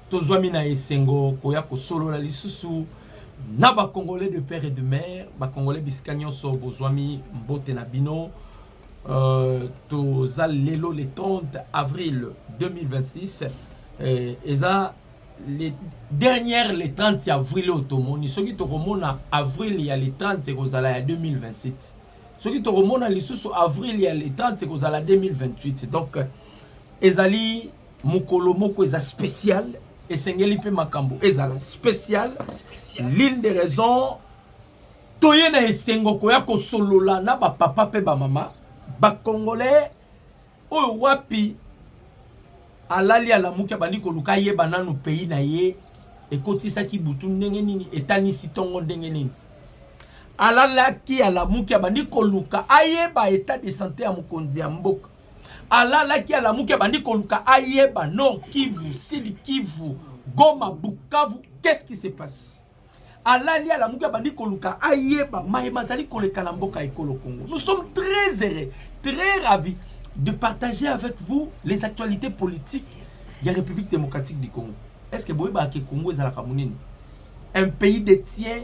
tozwami na esengo koya kosolola lisusu na ba Congolais de père et de mère, ba Congolais bisika nyonso bozwami mbote na bino. Toza lelo le 30 avril 2026 eza les dernières les 30 avril otomoni soki tokomona avril ya le 30 kozala ya 2027 soki tokomona lisusu avril ya le 30 kozala 2028 donc ezali mukolo moko eza spécial esengeli pe makambo ezala spécial. L'une des raisons toye na esengo koya kosolola na ba papa pe ba mama ba Congolais oyo wapi alali ala mukia bandi koluka ye bananu pays na ye ekotisa ki butu ndenge nini etanisi tongo ndenge nini alala ki ala mukia bandi koluka ayeba état de santé ya mokonzi ya mboka alala ki ala mukia bandi koluka ayeba Nord Kivu, Sud Kivu, Goma, Bukavu, qu'est-ce qui se passe? Alali ala mukia bandi koluka ayeba maemazali koleka na mboka ekolo Congo. Nous sommes très heureux, très ravis de partager avec vous les actualités politiques de la République démocratique du Congo. Est-ce que vous savez que le Congo est un pays détient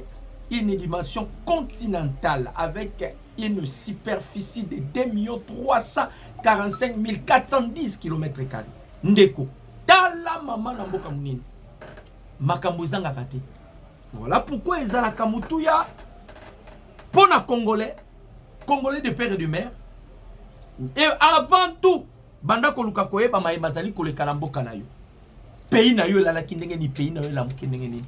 une dimension continentale avec une superficie de 2 345 410 km². Ndeko, tala mama na mboka munene. Makambo zanga kate. Voilà pourquoi ils ont la kamutouya pour les Congolais, Congolais de père et de mère. Et avant tout, banda koluka koyeba maemazali koleka na mboka na yo. Pays na yo la kindenge ni pays na yo la mukindenge ni.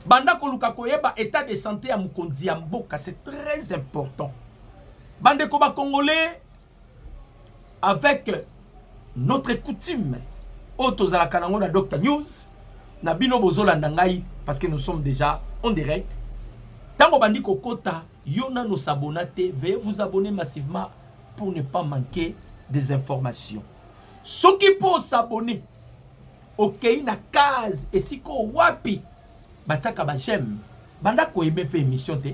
Banda koluka koyeba état de santé ya mukonzi ya mboka, c'est très important. Bande koba Congolais avec notre coutume otozala kanango na Dr News na bino bozolanda ngai parce que nous sommes déjà en direct. Tango bandi kokota yo na nos abonnés, veuillez vous abonner massivement pour ne pas manquer des informations. Ceux qui peuvent s'abonner, ok, na case et si ko wapi, bataka ba j'aime, banda ko aimer pe émission te.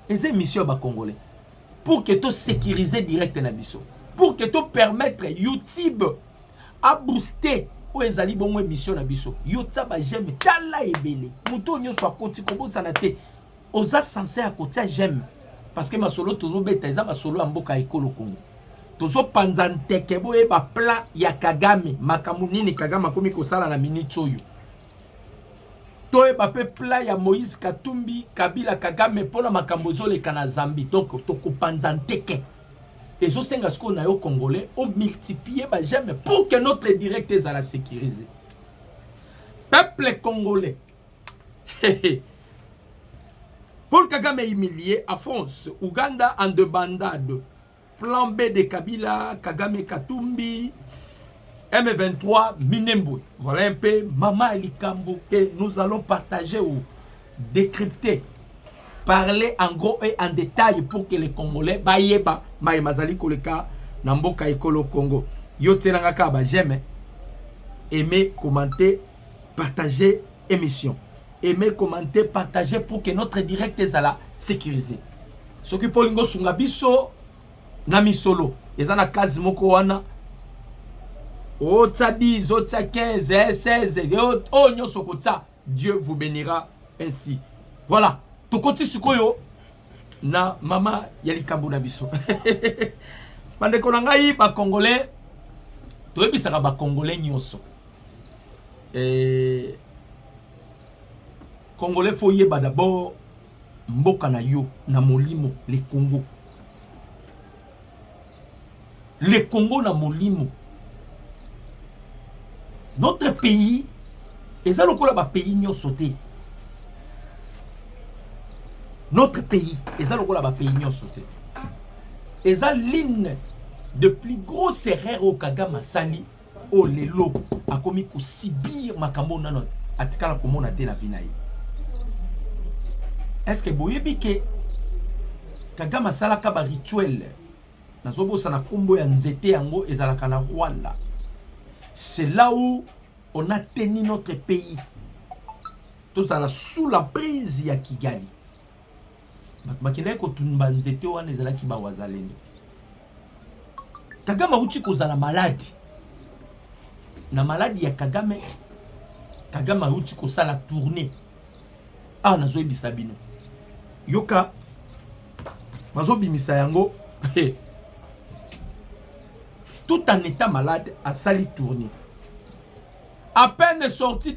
Les émissions ba Congolais pour que tout sécuriser direct na biso, pour que tout permettre YouTube à booster ou ezali bongo émission na biso. YouTube ba j'aime tala ebele. Muto nyonso akoti ko bosana te. Oza censé akoti j'aime. Parce que ma solo tozo beta eza ma solo amboka ekolo Congo. Tozo panzante kebo e ba plan ya Kagame, makambo nini Kagame akomi kosala na minute oyo. To e ba pe plan ya Moïse Katumbi, Kabila Kagame pona makambo zoleka na Zambie. Donc toko panzante ke. Ezo senga sko na yo Congolais o multiplier ba j'aime pour que notre direct ezala sécurisé. Peuple congolais. Paul Kagame humilié à France, Ouganda en débandade. Plan B de Kabila, Kagame Katumbi, M23, Minembwe. Voilà un peu Mama Elikambo que nous allons partager ou décrypter, parler en gros et en détail pour que les Congolais, Bayeba, Maïmazali Koleka, Namboka Ekolo Congo, Yotenanga Kaba, j'aime, aimer, commenter, partager émission. Aimer, commenter, partager pour que notre direct est à la sécuriser. Ce qui pour l'ingo sunga biso nami solo. Ezana kazi moko wana. Ota 10, ota 15, 16, oh nyoso kota. Dieu vous bénira ainsi. Voilà. Tokoti sukoyo na mama Yalikambo na biso. Bande konangai ba Congolais. Toyebisaka ba Congolais nyonso. Congolais faut yeba d'abord mboka na yo na molimo le Congo. Le Congo na molimo. Notre pays eza lokola ba pays nyonso te. Notre pays eza lokola ba pays nyonso te. Eza l'une de plus grosses erreurs au Kagame sali o lelo akomi ko sibir makambo nano atikala komona te na vinayi. Est-ce que vous savez que Kagame salaka ba rituel nazobosa na kombo ya nzete yango ezalaka na Rwanda? C'est là où on a tenu notre pays. Tout ça là sous la prise ya Kigali. Bakina ko tunba nzete wana ezalaki ba wazalendo. Kagame uti kozala malade. na maladie ya Kagame. Kagame auti ko sala tourner. Ah na zoyi bisabino. Yoka mazo bimisa yango. Tout en étant malade à sali tourner. À peine sorti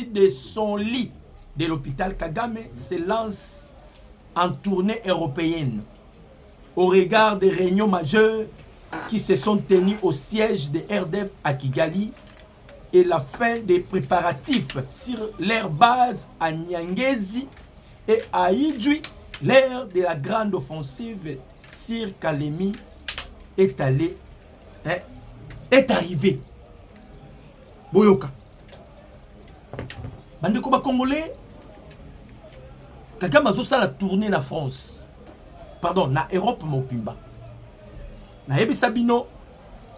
de son lit de l'hôpital, Kagame se lance en tournée européenne au regard des réunions majeures qui se sont tenues au siège de RDF à Kigali et la fin des préparatifs sur leur base à Nyangezi et à Idjwi. L'ère de la grande offensive sur Kalemi est arrivée. Boyoka. Bandeko ba Congolais. Kagame azo sala tourner na France. Pardon, na Europe mopimba. Na yebisa bino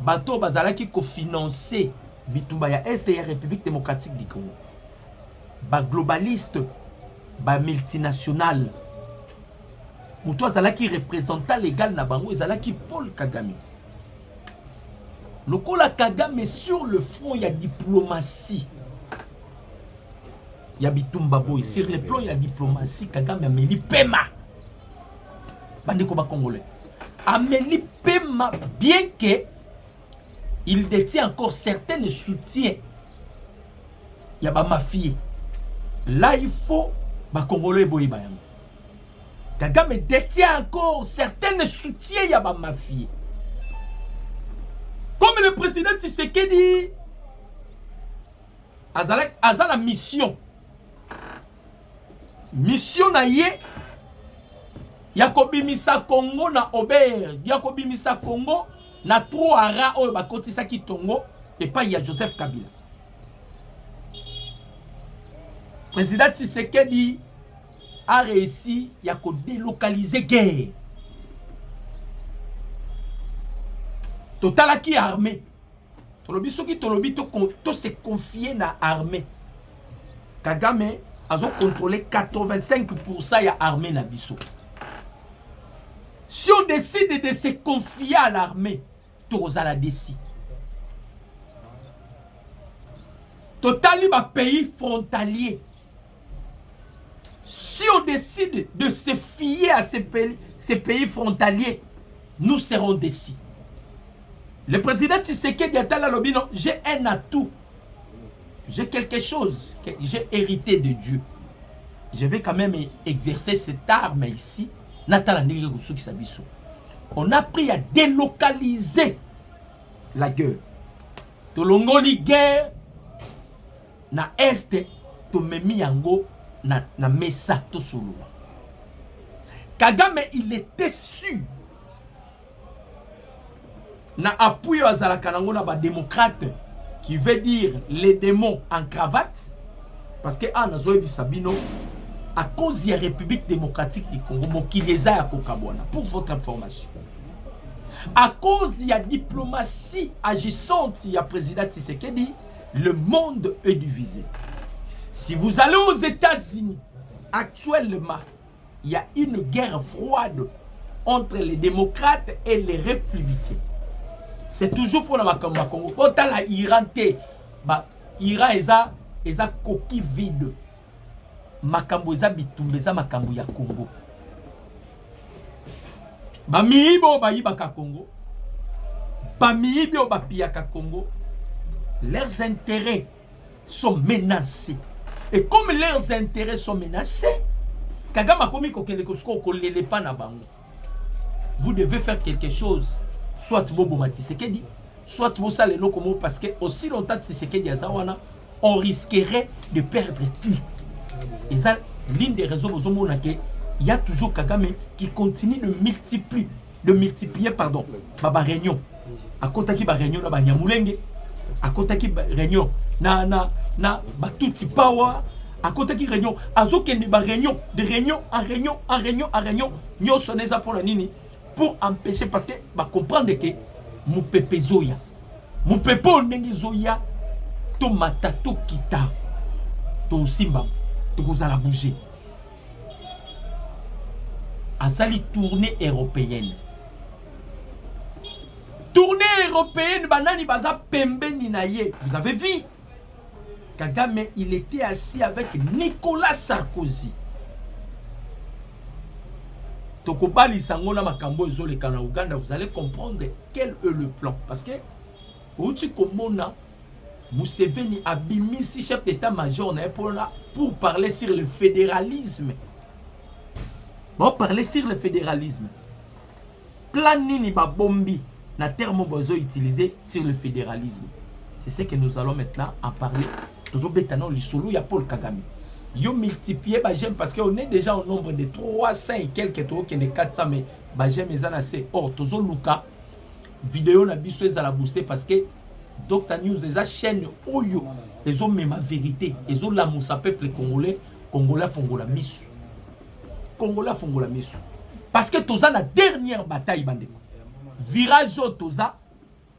bato bazalaki ko financer bitumba ya Est ya République démocratique du Congo. Ba globaliste, ba multinational. Muto azalaki représentant légal na bango ezalaki Paul Kagame. Lokola Kagame sur le front il y a diplomatie. Il y a bitumba boy sur le plan il y a diplomatie Kagame ameli pema. Bandeko ba Congolais. Ameli pema bien que il détient encore certains soutiens. Il y a ba mafia. Là il faut ba Congolais boy ba yango. Kagame détient encore certains soutiens il y a ba mafia. Comme le président Tshisekedi a la mission. Mission na ye Yakobimisa Congo na Ober, Yakobimisa Congo na Troara oyo bakotisa ki Tongo et pas il y a Joseph Kabila. Président Tshisekedi a réussi à délocaliser guerre. Total qui armée. Tolobi soki tolobi to se confier na armée. Kagame a contrôlé 85% ya armée na biso. Si on décide de se confier à l'armée, toza la déci. Total ba pays frontalier. Si on décide de se fier à ces pays frontaliers, nous serons décis. Le président Tshisekedi Atala Lobino, j'ai un atout. J'ai quelque chose que j'ai hérité de Dieu. Je vais quand même exercer cette arme ici. On a pris à délocaliser la guerre. Tolongoli guerre na est to memi yango na mesa to solo. Kagame il était sûr na appui azalaka nango na ba démocrate qui veut dire les démons en cravate parce que anazoebi sabino à cause de la République démocratique du Congo mokileza ya kokabwana pour votre information. À cause de la diplomatie agissante il y a président Tshisekedi, le monde est divisé. Si vous allez aux États-Unis actuellement, il y a une guerre froide entre les démocrates et les républicains. C'est toujours pour la Congo. Autant la Iran Iran eza coquille vide. Makambo eza bitumbeza makambo ya Congo. Bamiibo bayibaka Congo. Bamiibo bapiyaka Congo. Leurs intérêts sont menacés. Et comme leurs intérêts sont menacés, Kagame akomi kokende kosko kolele pa na bango. Vous devez faire quelque chose. Soit vous bomati Tshisekedi, soit vous salez le comme parce que aussi longtemps Tshisekedi azawana, on risquerait de perdre tout. Et ça, l'une des raisons vous il y a toujours Kagame qui continue de multiplier pardon, baba réunion. À côté qui ba réunion na ba Nyamulenge, à côté qui ba réunion na ba Tutsi Power, à côté qui réunion, azokende ba réunion, de réunion en réunion en réunion en réunion, nyo soneza pour la nini. Pour empêcher, parce que bah comprendre que mon pépé zoya, mon pépé onenge zoya, to mata to kita, to simba, to kozala bouger. À sali tournée européenne. Tournée européenne, banani baza pembeni na ye. Vous avez vu? Kagame, il était assis avec Nicolas Sarkozy. Tokobali sangona makambo ezoleka na Uganda, vous allez comprendre quel est le plan. Parce que, outi komona, Museveni abimisi chef d'état-major pour parler sur le fédéralisme. Bon, parler sur le fédéralisme. Plan nini ba bombi na terme bozo utilisé sur le fédéralisme. C'est ce que nous allons maintenant en parler. Toujours bétanon l'isolo ya Paul Kagame. Yo multiplié ba j'aime parce qu'on est déjà au nombre de 300 et quelques taux qui n'est 400 mais ba j'aime les assez. Or toujours Luka vidéo na biso ezala booster parce que Dr News eza chaîne oyo ezo même vérité ezo la moussa peuple congolais fongola misu. Congolais fongola misu. Parce que toza la dernière bataille bandeko. Virage toza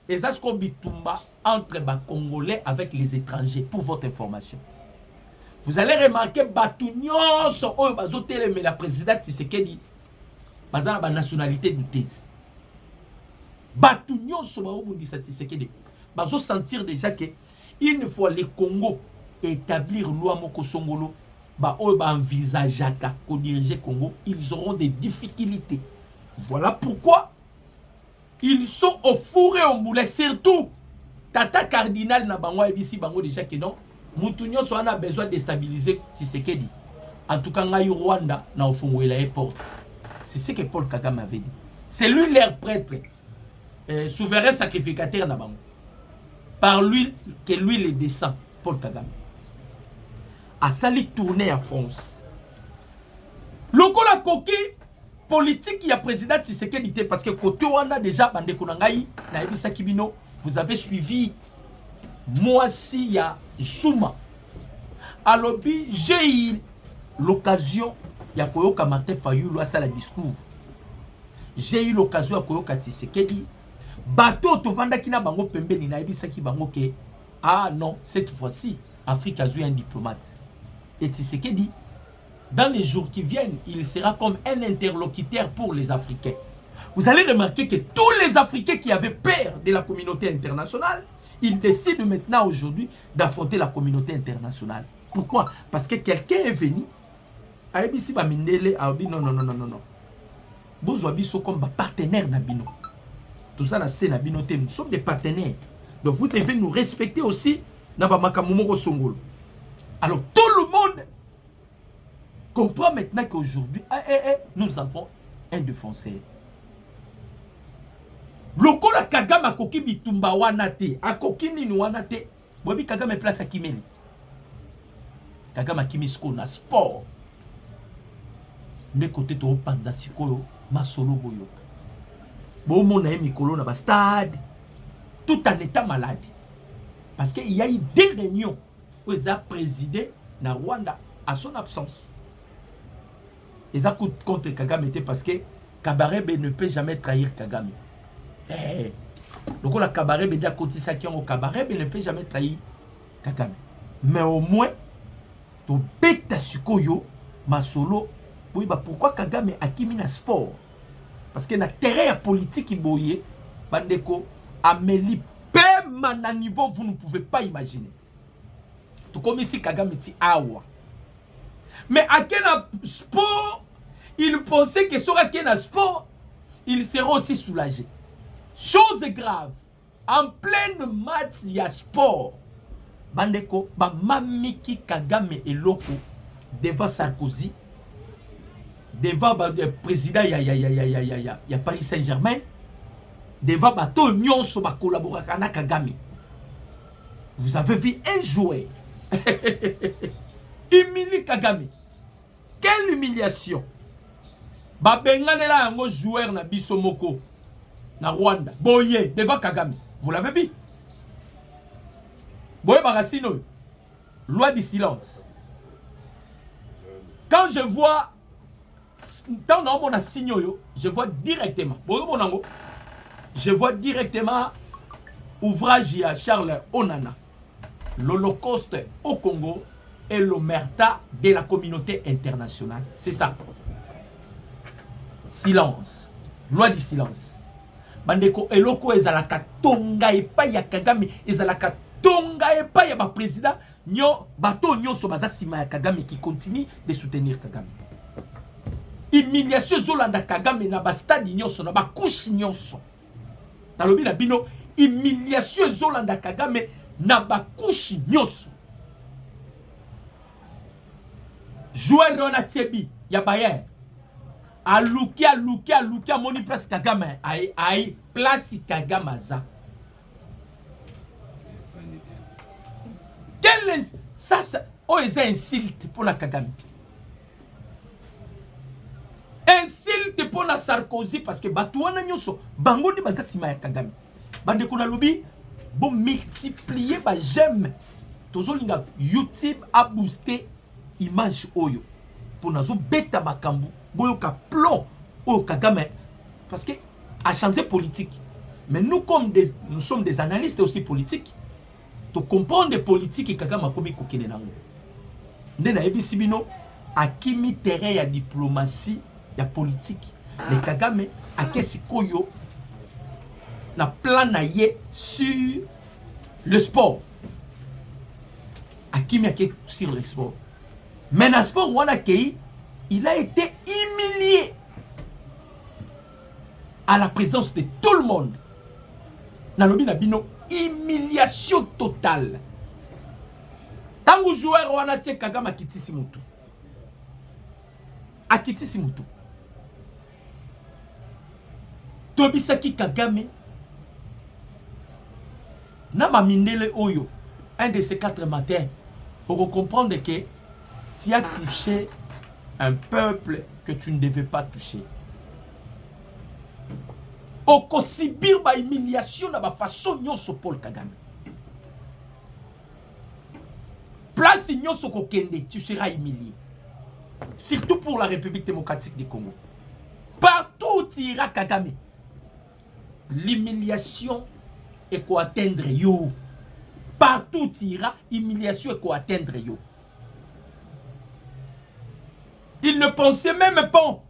eza sko bitumba entre ba congolais avec les étrangers pour votre information. Vous allez remarquer Batunion so oyo bazotele mais la présidente Tshisekedi bazana ba nationalité douteuse. Batunion so ba obundisa Tshisekedi bazo sentir déjà que une fois le Congo établir loi moko songolo ba oyo ba envisageaka ko diriger Congo, ils auront des difficultés. Voilà pourquoi ils sont au four et au moulin, surtout Tata Cardinal na bango ebisi bango déjà que non Moutounio so a besoin de stabiliser Tshisekedi. En tout cas ngai Rwanda na ofungoela les portes. C'est ce que Paul Kagame avait dit. C'est lui leur prêtre souverain sacrificateur na bango. Par lui que lui le descend Paul Kagame. A sali tourner en France. Lokola koki politique il y a président Tshisekedi parce que côté on a déjà bande konangai na ebisa kibino vous avez suivi moi si il y a Zouma alobi j'ai eu l'occasion ya koyoka Martin Fayulu à ça la discours j'ai eu l'occasion ya koyoka Tshisekedi bateau to vanda kina bango pembeni na ebisa ki bango ke ah non cette fois-ci Afrique a joué un diplomate et Tshisekedi dans les jours qui viennent, il sera comme un interlocuteur pour les Africains. Vous allez remarquer que tous les Africains qui avaient peur de la communauté internationale, ils décident maintenant aujourd'hui d'affronter la communauté internationale. Pourquoi? Parce que quelqu'un est venu, a dit non, non, non, non, non, non. Vous sont comme partenaires Nabino. Tout ça, c'est Nabino. Nous sommes des partenaires. Donc vous devez nous respecter aussi. Alors tout le monde comprend maintenant qu'aujourd'hui, nous avons un défenseur. Lokola Kagame akoki bitumba wanate, akoki nini wanate, bobi Kagame place à Kimeli. Kagame akimisko na sport. Ne côté to panza sikoyo masolo boyo. Bo mona mikolo na ba stade tout en état malade. Parce qu'il y a eu des réunions où ils ont présidé na Rwanda à son absence. Ils ont contre Kagame était parce que Kabarebe ne peut jamais trahir Kagame. Donc la Kabarebe d'à côté ça qui ont au Kabarebe ne peut jamais trahir Kagame. Mais au moins to beta sukoyo masolo oui bah pourquoi Kagame a kimi na sport parce que na terrain politique boye bandeko ameli même à niveau vous ne pouvez pas imaginer. Tout comme ici Kagame ti awa. Mais à quel sport, il pensait que sur quel sport, il serait aussi soulagé. Chose grave, en pleine match, il y a sport. Bandeko, ba mamiki Kagame et Loko devant Sarkozy, devant le président, il y a Paris Saint-Germain, devant bateau Nyon sur ma collaboration avec Kagame. Vous avez vu un joueur humilié Kagame. Quelle humiliation! Babengane là un joueur na Bisomoko na Rwanda. Boye devant Kagame. Vous l'avez vu? Boye Barasino. Loi du silence. Quand je vois dans mon signaux, je vois directement. Je vois directement ouvrage à Charles Onana. L'Holocauste au Congo et l'omerta de la communauté internationale. C'est ça. Silence. Loi du silence. bandeko eloko ezalaka tonga epai ya Kagame ezalaka tonga epai ya ba président nyo bato nyonso baza sima ya Kagame qui continue de soutenir Kagame. Humiliation zolanda Kagame na ba stade nyonso na ba couche nyonso. Na lobi na bino humiliation zolanda Kagame na ba couche nyonso. Joueur Rona Tsebi ya Bayern. Alukia moni place Kagame ai place Kagame za. Quel ça oh ils insulte pour la Kagame. Insulte pour la Sarkozy parce que batouana nyonso bango ni baza sima ya Kagame. Bande kuna lobi bon multiplier ba j'aime. Tozolinga YouTube a boosté image oyo pour nazo beta makambu boyo ka plomb au Kagame parce que a changé politique. Mais nous comme nous sommes des analystes aussi politiques. To comprendre des politiques et Kagame a komi kokene nango. Ndena ebisi bino akimi terrain ya diplomatie ya politique. Le Kagame a kesi koyo na plan na ye sur le sport. Akimi a kesi sur le sport. Mais dans le sport il a été humilié à la présence de tout le monde. Nalobi na bino humiliation totale. Tangu joueur wana tie Kagame akitisi mutu. Akitisi mutu. Tobisaki Kagame na mamindele oyo un de ces 4 matins pour comprendre que tu as touché un peuple que tu ne devais pas toucher. Oko subir ba humiliation na ba façon nyonso Paul Kagame. Place nyonso kokende, tu seras humilié. Surtout pour la République démocratique du Congo. Partout où tu iras Kagame, l'humiliation est quoi atteindre yo. Partout où tu iras, humiliation est quoi atteindre yo. Il ne pensait même pas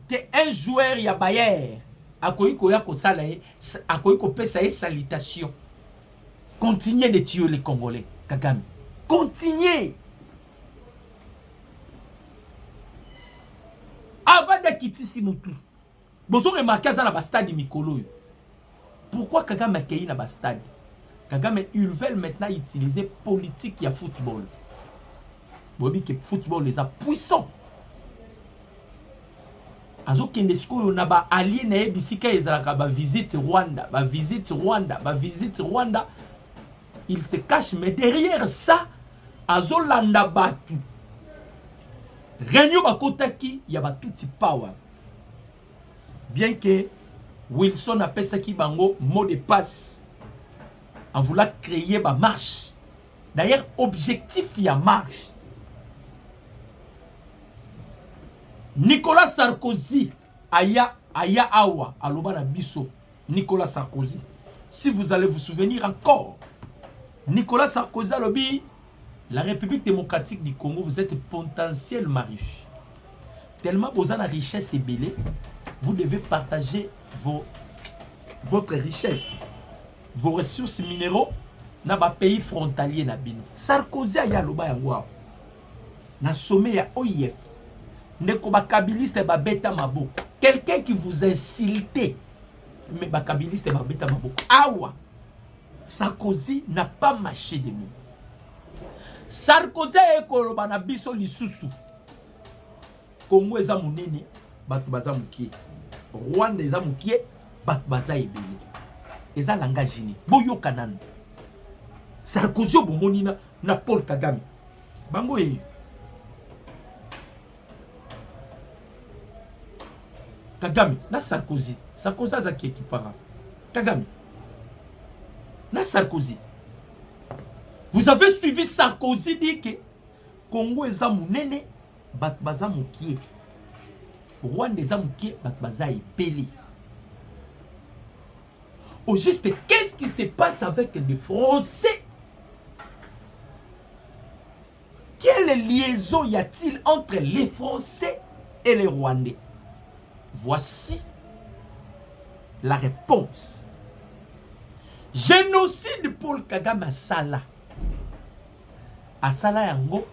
qu'un joueur ya Bayer a salutation. Continuez de tuer les Congolais, Kagame. Continuez. Avant de quitter Simutu, vous avez remarqué dans la stade Mikolo. Pourquoi Kagame a accueilli dans la stade? Kagame, ils veulent maintenant utiliser politique et football. Vous voyez que le football les a puissants. Il se cache, mais derrière ça, Azolanda Batu. Réunion Bakotaki, il y a tout power. Bien que Wilson appelle ça qui bango mot de passe. En voulant créer ma marche. D'ailleurs, objectif, il y a marche. Nicolas Sarkozy, Aya Awa, Alobana Bisso, Nicolas Sarkozy. Si vous allez vous souvenir encore, Nicolas Sarkozy a lobby, la République démocratique du Congo, vous êtes potentiellement riche. Tellement vous avez la richesse et belée, vous devez partager votre richesse, vos ressources minéraux dans les pays frontaliers. Sarkozy a yaloba yango na sommet ya OIF. Quelqu'un qui vous insulte, mais bakabiliste babeta maboko. Awa, Sarkozy n'a pas mâché de mots. Sarkozy est koloba na biso lisusu. Congo eza munene, batu baza mukie. Rwanda eza mukie, batu baza ebele. Eza langage ni. Boyo kanana. Sarkozy obomoni na Paul Kagame. Bango ye. Kagame, na Sarkozy. Sarkozy a qui parent. Kagame. Na Sarkozy. Vous avez suivi Sarkozy dit que Congo est zamunene, batbaza mukie. Rwanda est zamukie, batbaza epeli. Au juste, qu'est-ce qui se passe avec les Français? Quelle liaison y a-t-il entre les Français et les Rwandais? Voici la réponse. Génocide Paul Kagame Asala. Asala yango.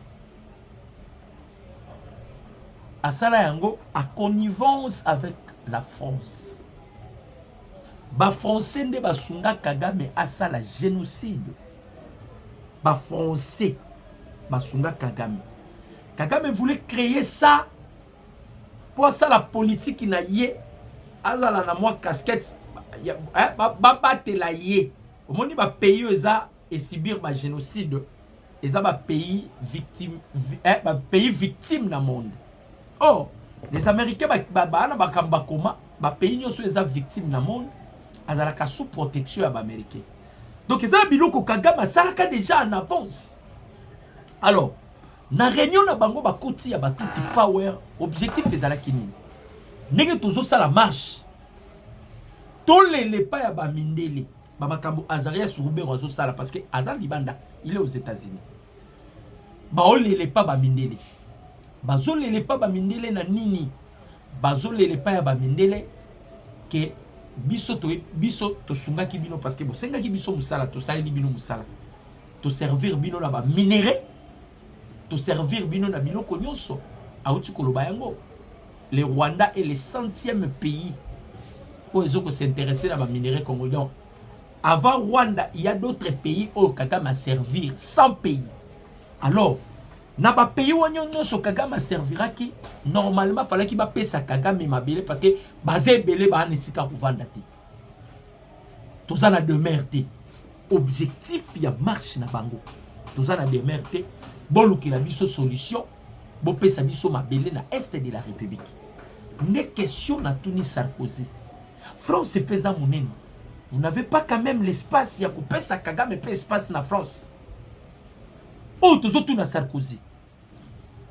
Asala yango a connivence avec la France. Ba français ne basunga Kagame asala génocide. Ba français basunga Kagame. Kagame voulait créer ça pour ça la politique na yé azala na moi casquette ba battre la yé. Au moins ba pays eza et subir ba génocide. Eza ba pays victime ba pays victime na monde. Oh, les Américains ba pays nyonso eza victime na monde azalaka sous protection ya ba américain. Donc eza biloko Kagame asalaka déjà en avance. Alors, na réunion na bango ba koti ya ba tuti power, objectif ezalaki nini? Ndenge tozo sala marche. Tolele pa ya ba mindele. Ba makambo Azaria Surubero azo sala parce que Azan Libanda, il est aux États-Unis. Ba olele pa ba mindele. Bazolele pa ba mindele na nini? Bazolele pa ya ba mindele ke biso to sungaki bino parce que bo sengaki biso musala to saleli bino musala. To servir bino na ba minéré. To servir bino na biloko nyonso. Auti koloba yango. Le Rwanda est le 100e pays où ils ont s'intéresser à la minerai congolais. Avant Rwanda, il y a d'autres pays où Kagame a servir 100 pays. Alors, na ba pays où nyonso Kagame servira qui normalement fallait qu'il va payer sa Kagame mabele parce que basé belé ba nesika pour vendre té. Tout ça na demeure. Objectif ya marche na bango. Tout ça na demeure. Bon qui la biso solution. Bon pesa biso mabele na est de la République. Ne question na Tony Sarkozy. France c'est pesant monene. Vous n'avez pas quand même l'espace ya ko pesa Kagame pe espace na France. Oh tozo tout na Sarkozy.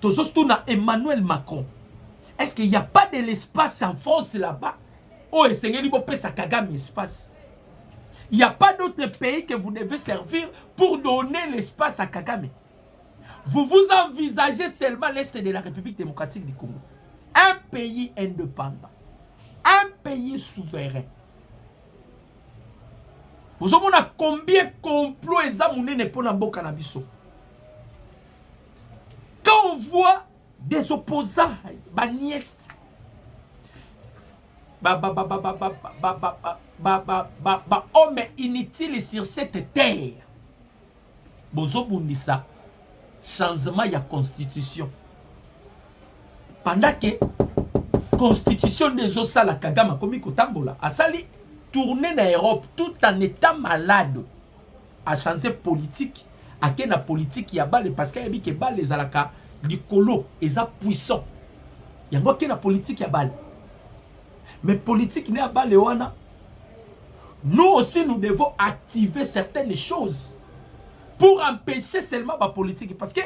Tozo tout na Emmanuel Macron. Est-ce qu'il n'y a pas de l'espace en France là-bas? Oh esengeli bo pesa Kagame espace. Il n'y a pas d'autre pays que vous devez servir pour donner l'espace à Kagame. Vous vous envisagez seulement l'Est de la République démocratique du Congo. Un pays indépendant. Un pays souverain. Vous savez combien de complots examinés pour Namboka Nabiso. Quand on voit des opposants, bagnettes, hommes inutiles sur cette terre, Bozo Bundisa, changement de la constitution. Pendant que la constitution des Osala Kagame comme Kotambola a sali tourner en Europe tout en étant malade, a changé politique, a quelle politique qui a balé parce qu'il y a dit que balé les alaka likolo eza puissant. Il y a quelle politique qui a balé. Mais politique n'est pas balé wana. Nous aussi nous devons activer certaines choses pour empêcher seulement la politique parce que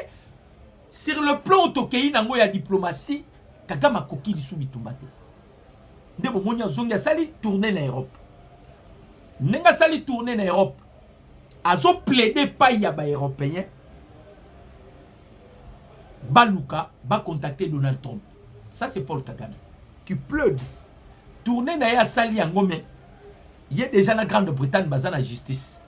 sur le plan autokei nango ya diplomatie Kagame a koki lisu bitumbate. Ndebo monya zonga sali tourner en Europe. Nenga sali tourner en Europe. Azo plaider pas ya ba européen. Baluka va contacter Donald Trump. Ça c'est Paul Kagame qui plaide. Tourner na ya sali yango mais il y a déjà la Grande-Bretagne bazana la justice.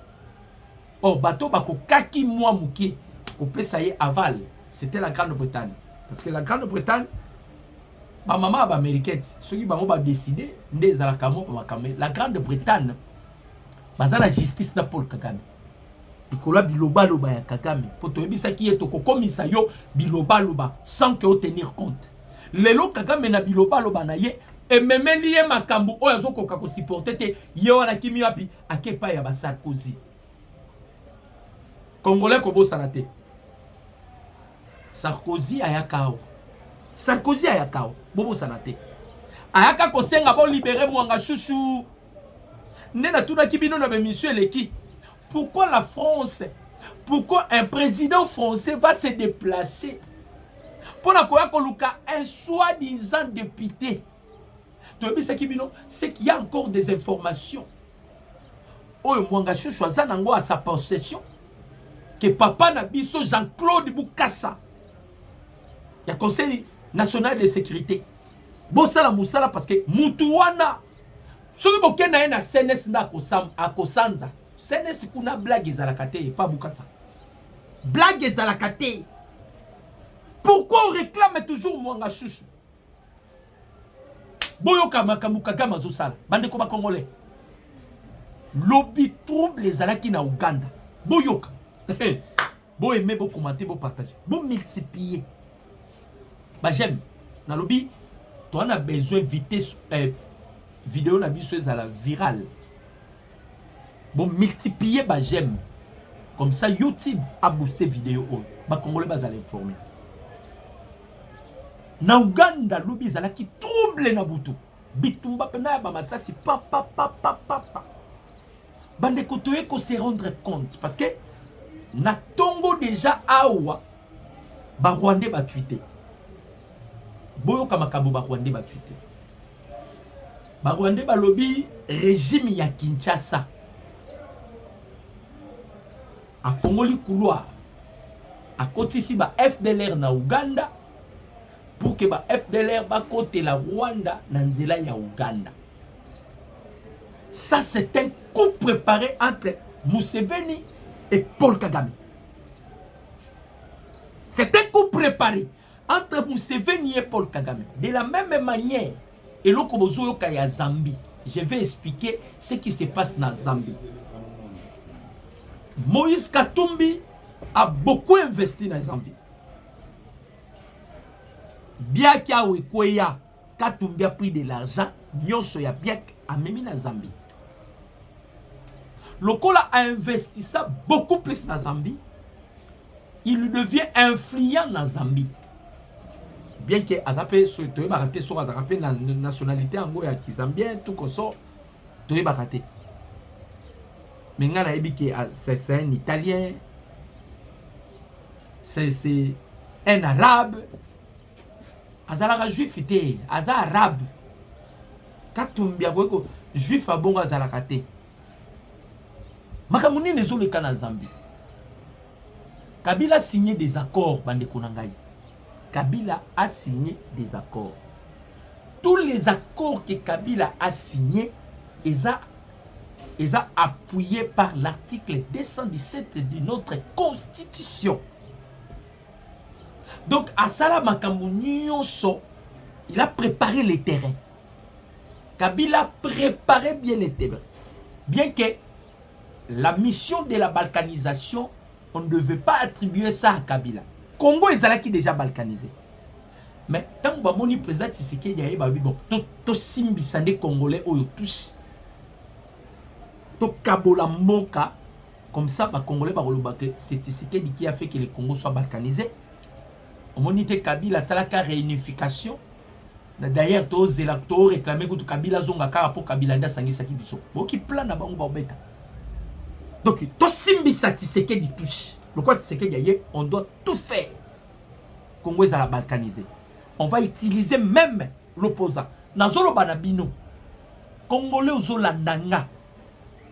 Oh bateau bako kaki moi mukie ko pesa ye aval. C'était la Grande-Bretagne parce que la Grande-Bretagne ba maman ba américaine ceux qui bango ba décider ndé za la kamo ba kamé la Grande-Bretagne bazana la justice na Paul Kagame. Bikola biloba loba ya Kagame poto ebisa ki eto ko komisa yo biloba loba sans que o tenir compte. Lelo Kagame na biloba loba na ye et même lié makambu oyo azokoka ko supporter te ye wana kimi api akepa ya ba Sarkozy. Congolais kobo sanate. Sarkozy ayakao. Sarkozy ayakao. Bobo sanate. Ayaka kosenga bo libérer mwanga chouchou. Nena tuna kibino na monsieur Leki. Pourquoi la France? Pourquoi un président français va se déplacer pour na koya koluka un soi-disant député? C'est qu'il y a encore des informations. Oh mwanga chouchou azanango à sa possession. Que papa Nabiso Jean-Claude Boukassa, il y a Conseil national de sécurité. Bon ça la moussala parce que Moutouana soki bokenda ye na CNS nda akosanza CNS kuna blague ezalaka te pas bukasa blague ezalaka te. Pourquoi on réclame toujours mwanga chouchou? Boyoka makambo Kagame azosala bandeko ba congolais lobby trouble ezalaki na Uganda boyoka bo aimer bo commenter bo partager bo multiplier ba j'aime na lobby to on a besoin vitesse vidéo na biso ezala viral bon multiplier ba j'aime comme ça YouTube a boosté vidéo ba congolais bazala informer. Na Uganda lobby ezalaki trouble na butu bitumba pena ba masasi pa bande kotoye ko se rendre compte parce que na tongo déjà awa ba Rwandais ba tweeter boyo kama kabo ba Rwandais ba tweeter ba Rwandais ba lobby régime ya Kinshasa a fongoli couloir a kotisi ba FDLR na Uganda pour que ba FDLR ba côté la Rwanda na nzela ya Uganda. Ça c'est un coup préparé entre Museveni et Paul Kagame. C'est un coup préparé entre Museveni et Paul Kagame. De la même manière, et l'Okobozo ya Zambie, je vais expliquer ce qui se passe dans Zambie. Moïse Katumbi a beaucoup investi dans Zambie. Bien qu'il y ait Katumbi a pris de l'argent, Nyonso ya Biak a mis na Zambie. Lokola a investi ça beaucoup plus dans Zambie. Il devient influent dans Zambie. Bien que Azapé soit raté sur Azapé la nationalité en Goya qui Zambien tout comme ça, tu es raté. Mais c'est un Italien, c'est un Arabe. Azalaka juif ité, aza arabe. Katumbi akweko juif abongo azalaka te. Makamuni nezo le kana Zambie. Kabila a signé des accords bande konangai. Kabila a signé des accords. Tous les accords que Kabila a signés, ils ont appuyé par l'article 217 de notre constitution. Donc, à Sala Makambo Nyonso, il a préparé les terrains. Kabila préparait bien les terrains. Bien que la mission de la balkanisation, on ne devait pas attribuer ça à Kabila. Congo est déjà balkanisé. Mais tant que le président Tshisekedi a dit, bon, to simbisande Congolais ou tous, to kabola moka, comme ça, les Congolais, c'est Tshisekedi qui a fait que le Congo soit balkanisé. On monite Kabila salaka réunification. D'ailleurs, tous les électeurs réclamaient que Kabila zonga kara pour Kabila nda sangi saki biso. Boki plan na bango ba beta. Donc, to simbi satiseke di touche. Le quoi Tshisekedi aye, on doit tout faire. Congo est balkanisé. On va utiliser même l'opposant. Nazolo banabino. Congolais ozola nanga.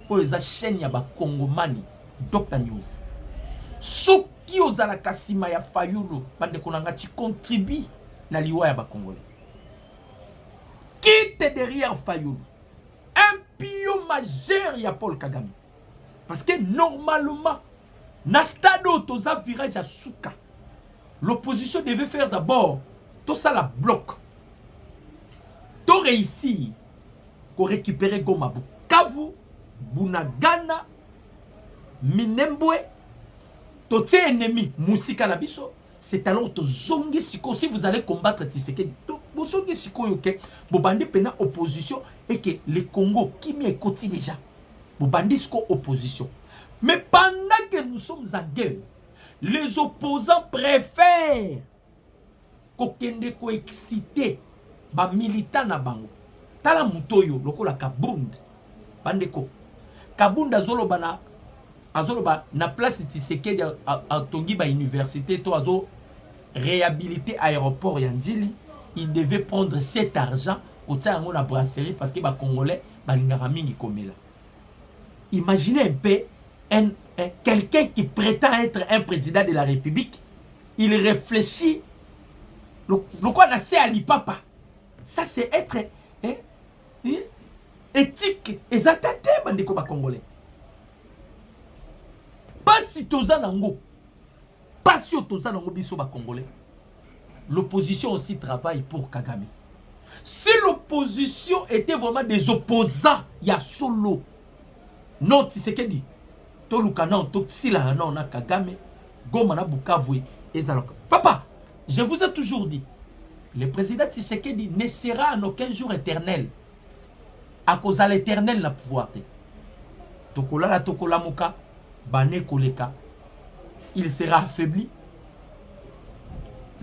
Pour les chaînes ya ba Congomani. Dr News. Soki ozala kasima ya Fayulu bande konanga ti contribue na liwa ya ba Congolais. Quitte derrière Fayulu. Un pion majeur ya Paul Kagame. Parce que normalement na stade toza virage à Souka. L'opposition devait faire d'abord tout ça la bloc. To réussir pour récupérer Goma Bukavu, Bunagana, Minembwe. Toté ennemi, Moussika Nabiso, c'est alors to zongi siko. Si vous allez combattre Tshisekedi, vous zongi siko yoke, vous bandez pena opposition et que le Congo qui m'y est déjà. Vous bandez siko opposition. Mais pendant que nous sommes en guerre, les opposants préfèrent kokende ko exciter ba militant na bango. Tala mutoyo lokola Kabund. Bandeko. Kabund azolo bana azoloba na place Tshisekedi a tongi ba université to azo réhabiliter aéroport Yandjili, il devait prendre cet argent au tsango na brasserie parce que ba Congolais ba lingara mingi komela. Imaginez un peu quelqu'un qui prétend être un président de la République, il réfléchit le quoi na c'est Ali Papa. Ça c'est être éthique ezatete bandeko ba congolais. Pas si toza nango. Pas si toza nango biso ba congolais. L'opposition aussi travaille pour Kagame. Si l'opposition était vraiment des opposants, il y a solo. Non, tu sais ce qu'il dit. Tolukana, Toksila, non, na Kagame, Goma na Bukavu, ezaloka. Papa, je vous ai toujours dit, le président Tshisekedi ne sera en aucun jour éternel. À cause de l'éternel na pouvoir. Tokola la Tokola Muka, Bane Koleka, il sera affaibli.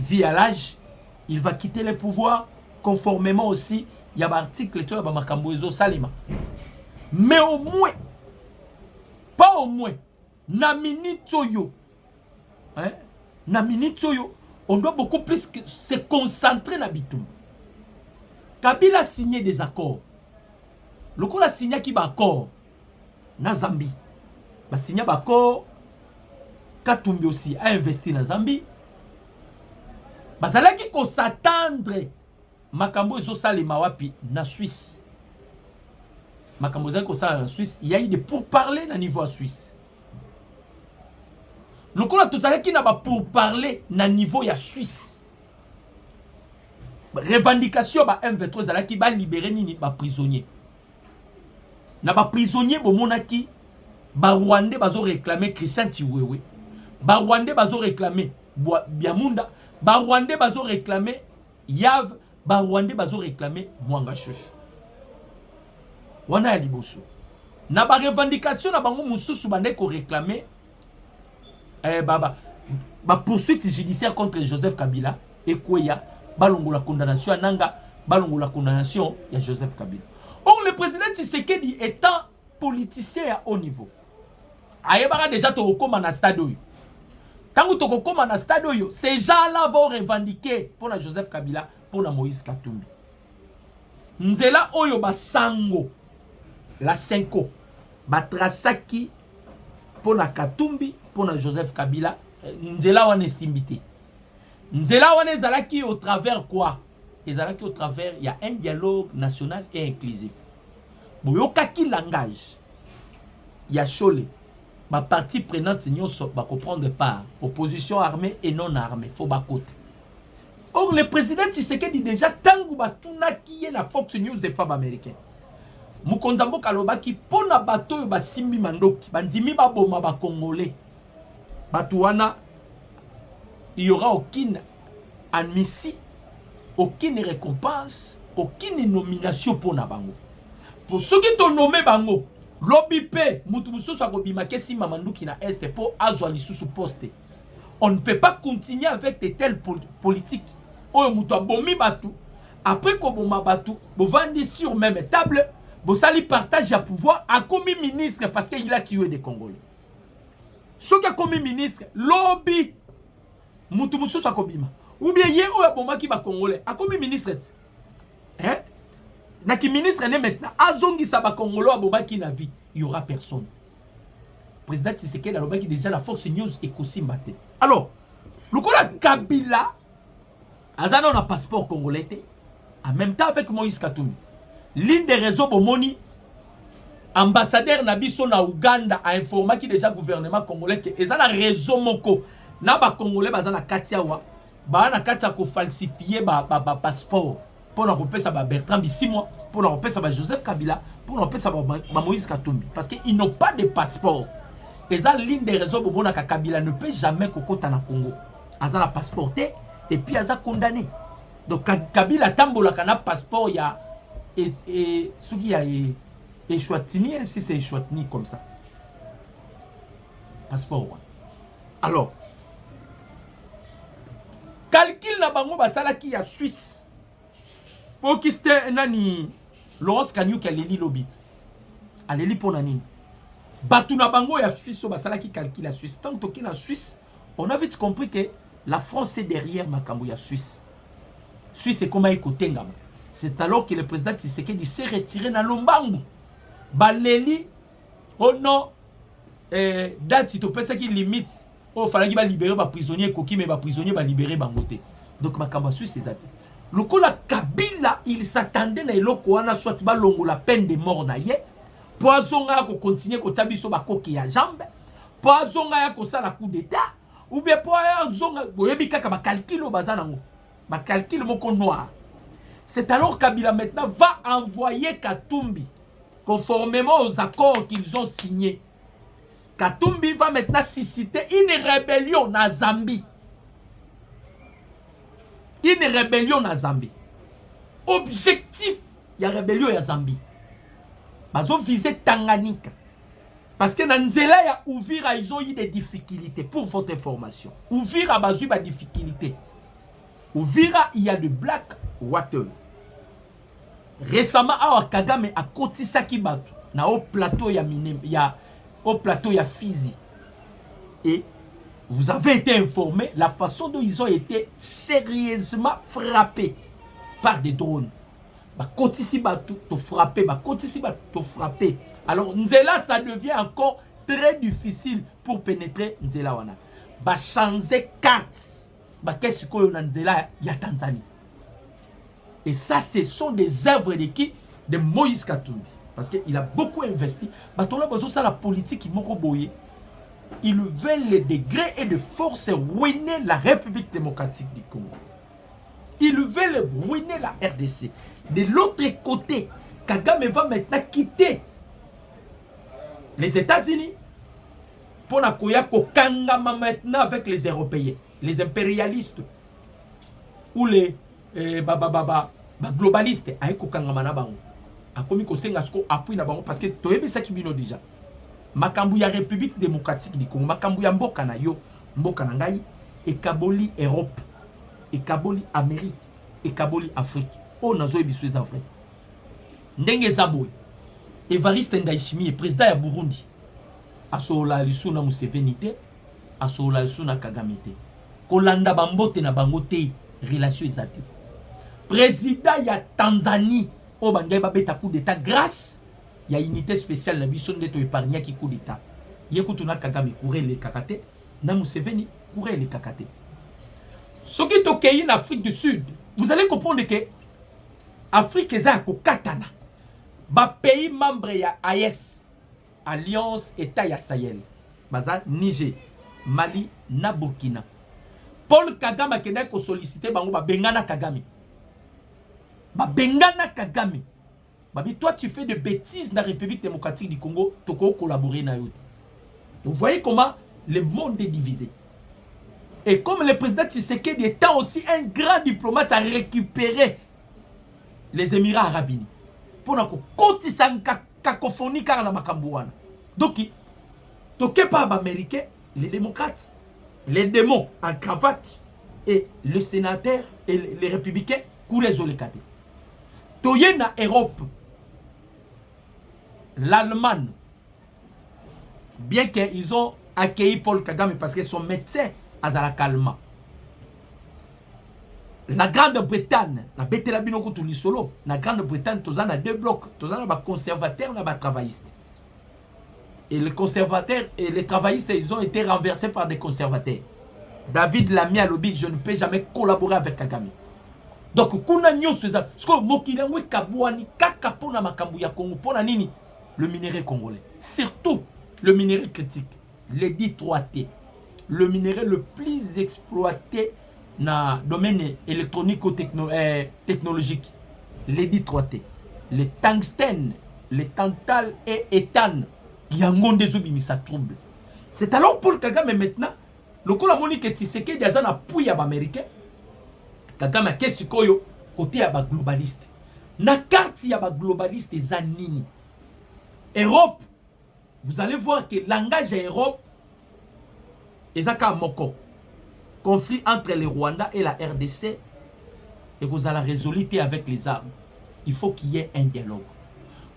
Via l'âge, il va quitter le pouvoir conformément aussi. Il y a un article qui est Salima. Mais au moins, pas au moins, na minitoyo, hein, na minitoyo, on doit beaucoup plus se concentrer na bitum. Kabila a signé des accords. Le coup a signé qui va accord na Zambie. Il a signé un accord. Katumbi aussi a investi na Zambie. Bazalaki ko s'attendre makambo ezo salema wapi na Suisse. Makambo zaki ko sala na Suisse, il y a eu des pourparlers na niveau à Suisse. Lokola tozalaki na ba pourparler na niveau ya Suisse. Revendication ba M23 zalaki ba libérer nini ba prisonniers. Na ba prisonniers bomonaki ba Rwandais bazo réclamer Christian Chiwewe. Ba Rwandais bazo réclamer Biamunda. Ba Rwandais bazo réclamer Yav, ba Rwandais bazo réclamer Mwanga Shosho. Wana ya liboso. Na ba revendication na bango mususu bande ko réclamer ba poursuite judiciaire contre Joseph Kabila et Kweya balongo la condamnation nanga balongo la condamnation ya Joseph Kabila. Or le président Tshisekedi étant politicien à haut niveau. Ayebara déjà to koma na stade oyo. Tango toko koma na stade oyo, ces gens-là vont revendiquer pour la Joseph Kabila, pour la Moïse Katumbi. Nzela oyo basango, la Senko, batrasaki pour la Katumbi, pour la Joseph Kabila, Nzela wane simbité. Nzela wane zalaki au travers quoi? Ezalaki au travers, il y a un dialogue national et inclusif. Boyokaki langage, il y a Cholé. Ma partie prenante, va comprendre pas. Opposition armée et non armée. Faut bas côté. Or, le président Tshisekedi déjà, tangu batuna qui est la Fox News et pas américain. Mukonzambo Kalobaki, pona bato ba simbi mandoki, bandimi ba boma ba congolais. Batouana, il y aura aucune amnistie, aucune récompense, aucune nomination pour Nabango. Pour ceux qui t'ont nommé Bango, lobby pe mutu mususu akobimake si mamanduki na este po azwa lisusu poste. On ne peut pas continuer avec de telles politiques. Oyo mutu abomi batu après ko boma batu bo vandi sur même table bo sali partage ya pouvoir a commis ministre parce qu'il a tué des Congolais. Ce qui a commis ministre lobby mutu mususu akobima ou bien ye oyo boma ki ba Congolais a commis ministre. Hein? Naki ministre n'est maintenant azongi saba Congolo abobaki na vie, il y aura personne. Président Tshisekedi alobaki déjà la Fox News et Kosimbate. Alors, lokola Kabila azana na passeport congolais en même temps avec Moïse Katumbi. L'une des raisons bomoni ambassadeur na biso na Uganda a informé que déjà gouvernement congolais que ezana raison moko na ba congolais bazana katiawa ba na katia ko falsifier ba passeport. Pour nous repasser ça Bertrand Bisimwa, pour nous repasser ça Joseph Kabila, pour nous repasser ça Moïse Katumbi. Parce qu'ils n'ont pas de passeport. Et ça, l'une des raisons pour que Kabila ne peut jamais kokota na Congo. Ils ont passeporté et puis ils ont condamné. Donc Kabila tambola kana passeport, il y a et ce qui a Échouatini, ainsi c'est Échouatini comme ça. Passeport. Ouais. Alors, calcul na bango basala qui a Suisse. Pour qui c'était nani Laurence Kanyou qui a l'eli lobit. A l'eli pour nani. Batuna bango ya Suisse au basala qui calcule la Suisse. Tant que la Suisse, on a vite compris que la France est derrière Makambo ya Suisse. Suisse est comme un côté. C'est alors que le président Tshisekedi s'est retiré dans Lombangu. Baleli, oh non, date to pesa qui limite. Oh fallait qu'il va libérer les prisonniers, coquille mais les prisonniers va libérer Bangote. Donc Makambo Suisse c'est ça. Lokola Kabila, il s'attendait na eloko wana soit balongo la peine de mort na ye. Poazonga ko continuer ko tabiso ba koki ya jambe. Poazonga ya ko sala coup d'état ou bien poazonga boyebi kaka ba calcul o bazanango. Ba calcul moko noir. C'est alors Kabila maintenant va envoyer Katumbi conformément aux accords qu'ils ont signés. Katumbi va maintenant susciter une rébellion na Zambie. Une rébellion na Zambie. Objectif, il y a rébellion ya Zambie. Bazo viser Tanganyika. Parce que dans Nzela ya Uvira, ils ont eu des difficultés. Pour votre information. Uvira bazo eu des difficultés. Uvira, il y a de black water. Récemment, awa Kagame a kotisaki bato na au plateau ya Minem, au plateau ya Fizi. Et vous avez été informé la façon dont ils ont été sérieusement frappés par des drones. Bah kotisi bato to frapper, bah kotisi bato to frapper. Alors Nzela, ça devient encore très difficile pour pénétrer Nzela wana. Bah changer carte. Bah qu'est-ce que na Nzela ya Tanzanie. Et ça, ce sont des œuvres de qui? De Moïse Katumbi. Parce qu'il a beaucoup investi. Bah ton là, ça la politique qui m'a boyé. Ils veulent les degrés et de force ruiner la République démocratique du Congo. Ils veulent ruiner la RDC. De l'autre côté, Kagame va maintenant quitter les États-Unis pour la Kangama maintenant avec les Européens, les impérialistes ou les globalistes. Aïko Kangama na bango. Akomi ko senga sko appui na bango parce que toyebi ça qui bino déjà. Makambu ya République démocratique du Congo, makambu ya mboka na yo, mboka na ngai, et Kaboli Europe, et Kaboli Amérique, et Kaboli Afrique. Oh nazo ebiso eza vrai. Ndenge zaboy. Evariste Ndayishimiye, président ya Burundi. Asola lisuna Museveni te, asola lisuna Kagame te. Kolanda bambote na bango te, relation ezate. Président ya Tanzanie, o bangai babeta coup d'état grâce il y a une unité spéciale na biso ndeto épargner qui coup d'état. Yekutu na Kagame courir les kakate, na Museveni courir les kakate. Ce qui est au pays en Afrique du Sud, vous allez comprendre que Afrique eza ko katana. Ba pays membre ya AES, Alliance État ya Sahel. Baza Niger, Mali, na Burkina. Paul Kagame a kena ko solliciter bango ba bengana Kagame. Ba bengana Kagame. Babi, toi tu fais des bêtises dans la République démocratique du Congo, tu peux collaborer na yote. Vous voyez comment le monde est divisé. Et comme le président Tshisekedi étant aussi un grand diplomate à récupérer les Émirats arabes unis. Pour nous kotisa cacophonie car na makambo wana. Donc toke pas américain, les démocrates, les démons en cravate et le sénateur et les républicains courez les kate. Toye na Europe. L'Allemagne, bien qu'ils ont accueilli Paul Kagame parce que son médecin a la calma. La Grande-Bretagne, la Betela Binoko Tulisolo, la Grande-Bretagne, tous en a deux blocs, tous en a conservateurs et travaillistes. Et les conservateurs et les travaillistes, ils ont été renversés par des conservateurs. David l'a mis à l'objet, je ne peux jamais collaborer avec Kagame. Donc, kuna nyoso za, sko mokilangwe kabouani kaka pona makambu ya Congo pona nini le minerai congolais. Surtout le minerai critique, les dit 3T. Le minerai le plus exploité dans le domaine électronique-technologique. Les dit 3T. Les tungstène, les tantal et éthane. Yangonde zobi ça trouble. C'est alors Paul Kagame maintenant, le coup la monique Tshisekedi azana pouya ba américain. Kagame kesi koyo côté ya ba globaliste. Na carte ya ba globaliste za nini? Europe, vous allez voir que le langage à Europe est un moko. Conflit entre le Rwanda et la RDC et vous allez résoudre avec les armes. Il faut qu'il y ait un dialogue.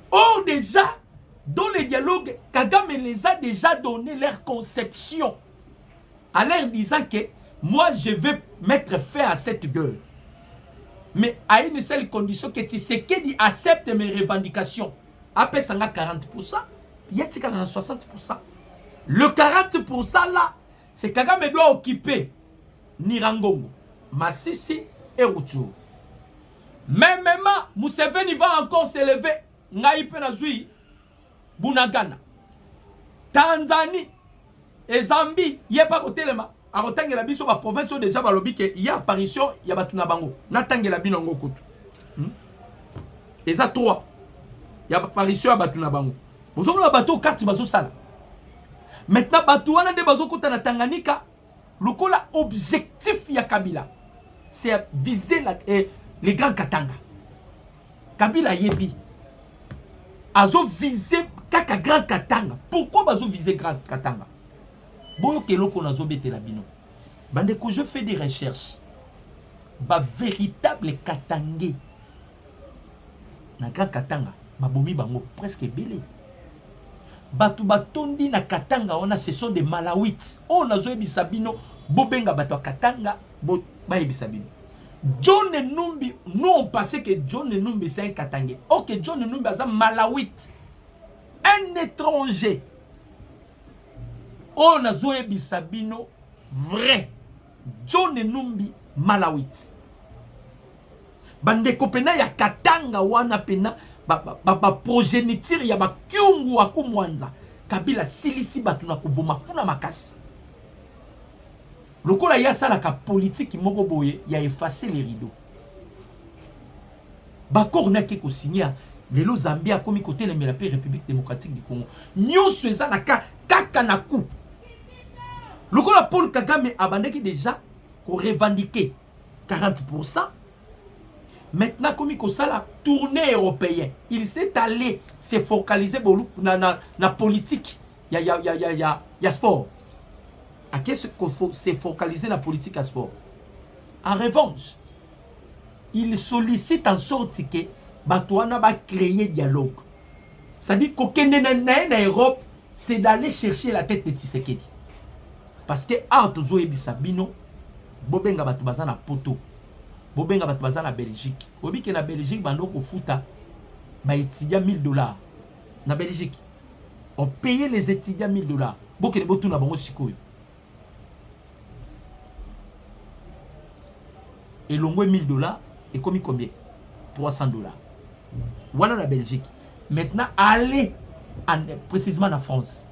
Or déjà, dans les dialogues, Kagame les a déjà donné leur conception. En leur disant que moi je vais mettre fin à cette guerre. Mais à une seule condition que Tshisekedi accepte mes revendications. Après ça, 40%, il y a 60%. Le 40% là, c'est Kagame doit occuper Nirangongo, Massissi et Rutshuru. Mais même Museveni va encore s'élever. Ngai pe na zui Bunagana. Tanzanie et Zambie, il n'y a pas côté lema. A rotangela biso ba province déjà ba lobi que il y a apparition, il y a batuna bango. Na tangela binongo kutu. Et ça 3. Il y a apparition à batuna bango. Vous avez un bateau carte bazo sala. Maintenant bateau wana de bazo kota na Tanganyika, lokola objectif ya Kabila, c'est viser les grands Katanga. Kabila yebi. Azo viser kaka grand Katanga. Pourquoi bazo viser grand Katanga? Boyo keloko nazo bete la bino. Bande que je fais des recherches. Ba véritable Katangé. Na grand Katanga, babomi bango presque belé. Batu batondi na Katanga wana ce sont des Malawites. On nazo ebisa bino bobenga batu Katanga bo ba ebisa bino. John Numbi, nous on pensait que John Numbi c'est un Katangé. Ok, John Numbi c'est un Malawite. Un étranger. On a zoé bisabino vrai. John Numbi Malawite. Bande kopena ya Katanga wana pena ba progéniture ya ba kyungu wa kumwanza. Kabila silisi batu na kuboma kuna makasi. Lokola ya sala ka politique moko boye ya effacer les rideaux. Ba korna ke ko signer lelo Zambia komi côté le la République démocratique du Congo. Nyonso eza na kaka na ku. Lokola Paul Kagame abandaki déjà ko revendiquer 40%. Maintenant komi ko sala tournée européenne. Il s'est allé se focaliser na politique ya sport. À qu'est-ce qu'il faut se focaliser la politique à sport? En revanche, il sollicite en sorte que Batouana va créer dialogue. C'est-à-dire qu'aucun en Europe, c'est d'aller chercher la tête de Tshisekedi. Parce que Artozo et Bissabino, Bobenga Batoubaza na Poto, Bobenga Batoubaza na Belgique. Bobi que na Belgique, bando ko futa, ba étudiant $1000. Na Belgique, on payait les étudiants $1000. Boke de botu na bango sikoyo. Et l'ongwe $1000 et comme combien? $300. Voilà la Belgique. Maintenant, allez précisément en France.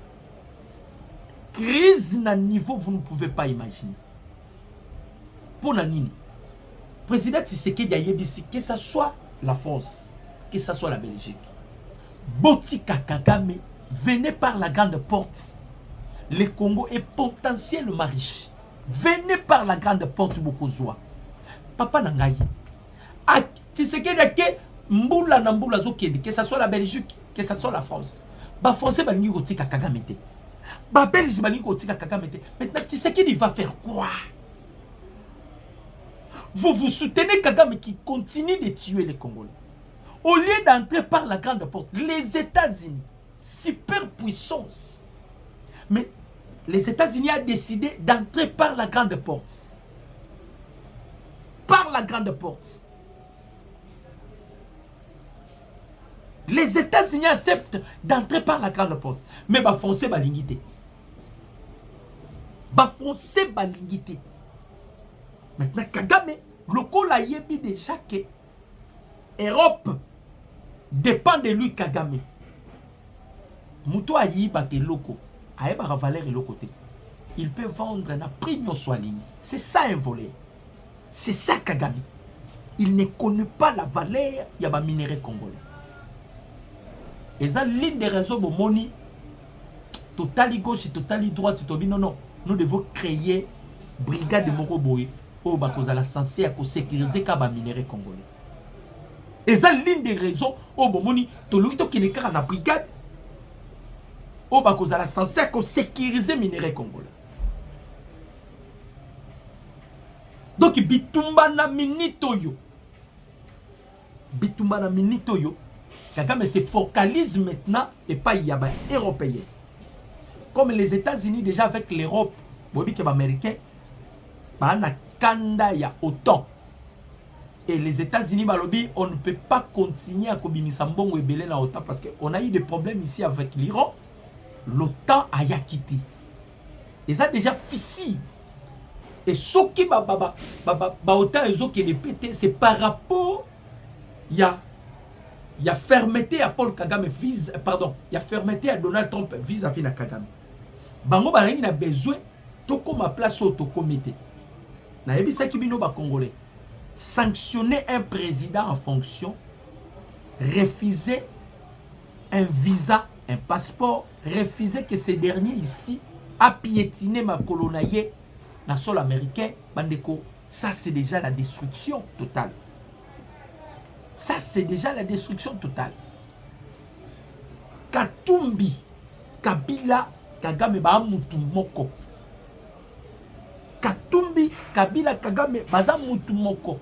Crise na niveau vous ne pouvez pas imaginer. Pour Nanini, président Tshisekedi a yebisi, que ce soit la France, que ce soit la Belgique, Botika Kagame, venez par la grande porte. Le Congo est potentiellement riche. Venez par la grande porte Bokozwa. Papa Nangaï. Tu sais que Mboula Namboula Zokedi, que ce soit la Belgique, que ce soit la France. Bah français Balingi Kotika Kagame. Bah belge Balingi Kotika Kagame. Maintenant tu sais qu'il va faire quoi? Vous soutenez Kagame qui continue de tuer les Congolais. Au lieu d'entrer par la grande porte, les États-Unis, superpuissance. Mais les États-Unis ont décidé d'entrer par la grande porte. Par la grande porte. Les États-Unis acceptent d'entrer par la grande porte. Mais bah français balingité. Bah français balingité. Maintenant Kagame, le col a yebi déjà que Europe dépend de lui Kagame. Mouto a yiba ke loko. A yeba valeur et le côté. Il peut vendre na prix soit ligne. C'est ça un volet. C'est ça Kagame. Il ne connaît pas la valeur y a ba minerai congolais. Et ça l'une des raisons pour moni totali gauche, totali droite, non. Nous devons créer brigade de Moroboy pour la censé à sécuriser kaba minerai congolais. Et ça l'une des raisons pour moni tolito qui n'est qu'à la brigade au la censé à sécuriser minerai congolais. Donc, bitumba na minito yo. Bitumba na minito yo. Kagame se focalise maintenant et pas y a européen. Comme les États-Unis déjà avec l'Europe, bobi que américain, ba na kanda ya autant. Et les États-Unis balobi, on ne peut pas continuer à kobimisa mbongo ebele na autant parce qu'on a eu des problèmes ici avec l'Iran. L'OTAN a ya quitté. Et ça déjà fissile. Et ce qui autant qui est pété, c'est par rapport il y a fermeté à Paul Kagame vise, pardon, il y a fermeté à Donald Trump vis-à-vis de Kagame. Bango barangi na besoin toko ma place au toko mete. Na yebi sa kibino ba congolais. Sanctionner un président en fonction, refuser un visa, un passeport, refuser que ces derniers ici a piétiné ma coloniale dans le sol américain, bandeko, ça c'est déjà la destruction totale. Ça c'est déjà la destruction totale. Katumbi, Kabila, Kagame ba mutu moko. Katumbi, Kabila, Kagame baza mutu moko.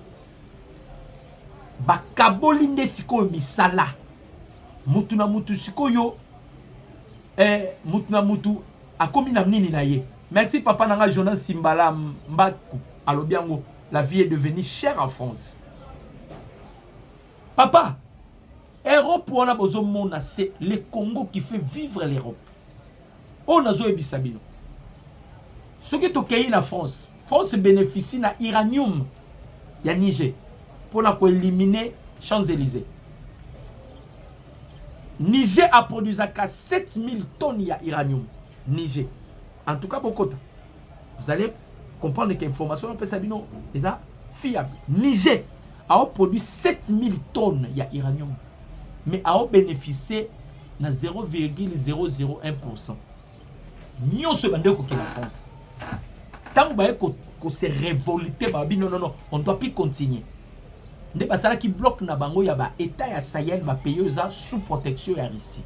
Ba kabolinde siko misala. Mutu na mutu siko yo. Mutu na mutu akomi na nini na ye. Merci papa nanga Jonas Simbala Mbaku. Alobiango, la vie est devenue chère en France. Papa, Europe wana bozo mona, c'est le Congo qui fait vivre l'Europe. On a zo ebisabino. Ce qui est au pays na France, France bénéficie na uranium ya Niger pour la éliminer Champs-Élysées. Niger a produit qu'à 7000 tonnes de uranium. Niger. En tout cas, beaucoup. Vous allez comprendre que l'information est fiable. Niger a produit 7000 tonnes de uranium. Mais a bénéficié de 0,001%. Nous sommes en la France. Tant que c'est révolté, non, on ne doit plus continuer. Nde basala qui bloque na bango ya ba état ya Sahel va payer sous protection ya Russie.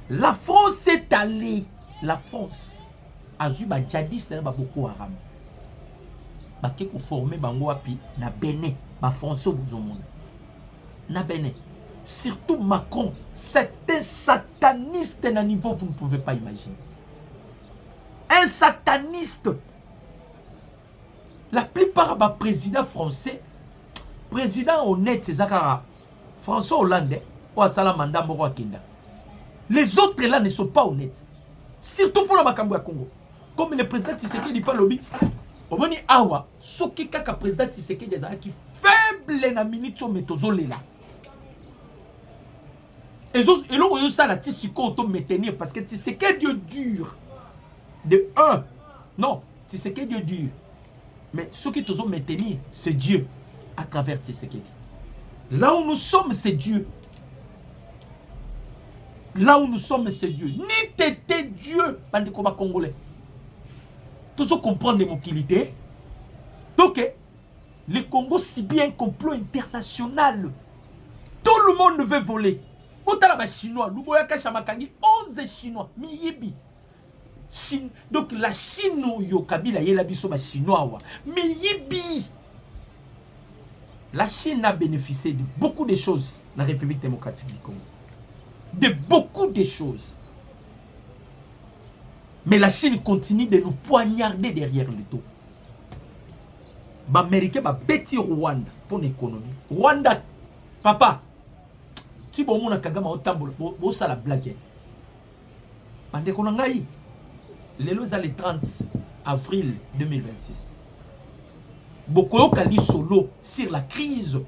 La France est allée, la France a eu ba djihadiste na ba Boko Haram. Ba ke ko former bango api na Bénin, ba français au monde. Na Bénin. Surtout Macron, c'est un sataniste d'un niveau que vous ne pouvez pas imaginer. Un sataniste. La plupart des présidents français, président honnête, c'est Zakara, François Hollande, ou Asala Manda Moro Akenda. Les autres là ne sont pas honnêtes. Surtout pour le Makambo à Congo. Comme le président Tshisekedi pas lobby, au moni awa, soki kaka président Tshisekedi qui faible na minute metozolela. Et là où ça la Tshisekedi auto maintenir parce que Tshisekedi dur. De 1. Non, Tshisekedi dur. Mais ce qui te maintenir, c'est Dieu à travers Tshisekedi. Là où nous sommes, c'est Dieu. Là où nous sommes, c'est Dieu. Ni t'étais Dieu, bande comme Congolais. Tout ça comprendre les mobilités. Donc, le Congo, si bien un complot international. Tout le monde veut voler. Autant les Chinois, Luboyaka Chamakangi, 11 Chinois, Miyibi. Donc la Chine, yo Kabila, yé la biso ba Chinois. Miyibi. La Chine a bénéficié de beaucoup de choses dans la République démocratique du Congo. De beaucoup de choses. Mais la Chine continue de nous poignarder derrière le dos. Les Américains ont bêti Rwanda pour l'économie. Rwanda, papa, tu bon mon Kagame au tambour, bon ça la blague. Bande konangai, le 30 avril 2026. Bokoyo kali solo sur la crise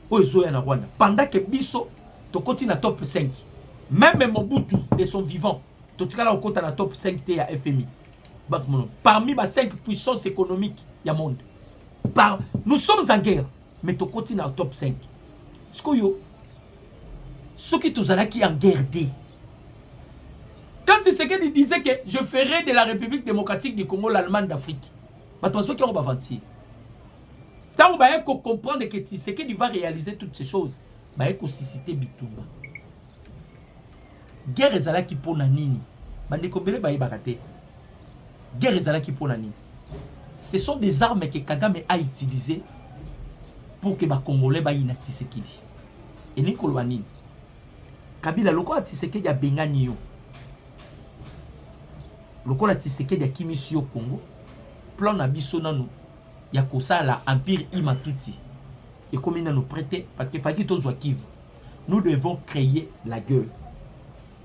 au en Rwanda. Pendant que Bisso to continue na top 5. Même Mobutu de son vivant, to tikala au côté na top 5 à FMI. Parmi les 5 puissances économiques du monde. Nous sommes en guerre, mais to continue au top 5. Ce que yo ceux qui tous qui en guerre dit. Quand Tshisekedi disait que je ferai de la République démocratique du Congo l'Allemagne d'Afrique. Tant que vous comprendre que Tshisekedi va réaliser toutes ces choses, il faut susciter Bitumba. Guerre ezalaki pour nini. Guerre ezalaki pour nini. Ce sont des armes que Kagame a utilisées pour que les Congolais baïna Tshisekedi. Et Nicolas nini. Kabila lokola Tshisekedi a bengani yo. Lokola Tshisekedi a kimisi yo Congo. Plan na biso nanu ya kosala empire Imatuti et comme il nous prêter parce que faki tozwa Kivu nous devons créer la guerre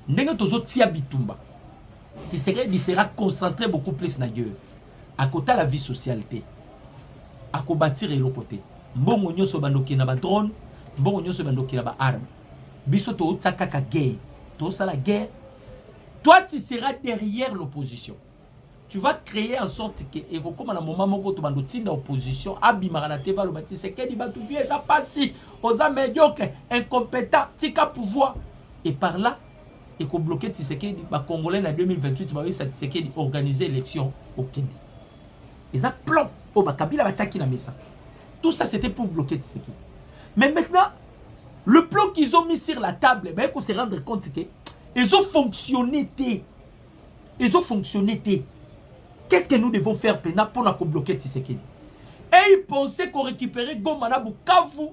ndenge tozo tia bitumba Tshisekedi sera concentré beaucoup plus na guerre à côté la vie socialité à bâtir et le côté mbongo nyoso bandoki na ba drone bon nyonso bandoki na ba arme biso to tsaka ka guerre to ça la guerre toi tu seras derrière l'opposition tu vas créer en sorte que et comme à un moment moko to bando tinda opposition abimaka na teva lo bati c'est que di batu vie ça passe aux médiocre incompétent tika pouvoir et par là et qu'on bloquer Tshisekedi ba congolais en 2028 ba ça Tshisekedi organiser élection au Kenya et ça plan pour ba Kabila ba tsaki na mesa tout ça c'était pour bloquer Tshisekedi mais maintenant le plan qu'ils ont mis sur la table ben qu'on se rendre compte que ils ont fonctionné qu'est-ce que nous devons faire maintenant pour nous bloquer Tshisekedi et ils pensaient qu'on récupérait Goma na Bukavu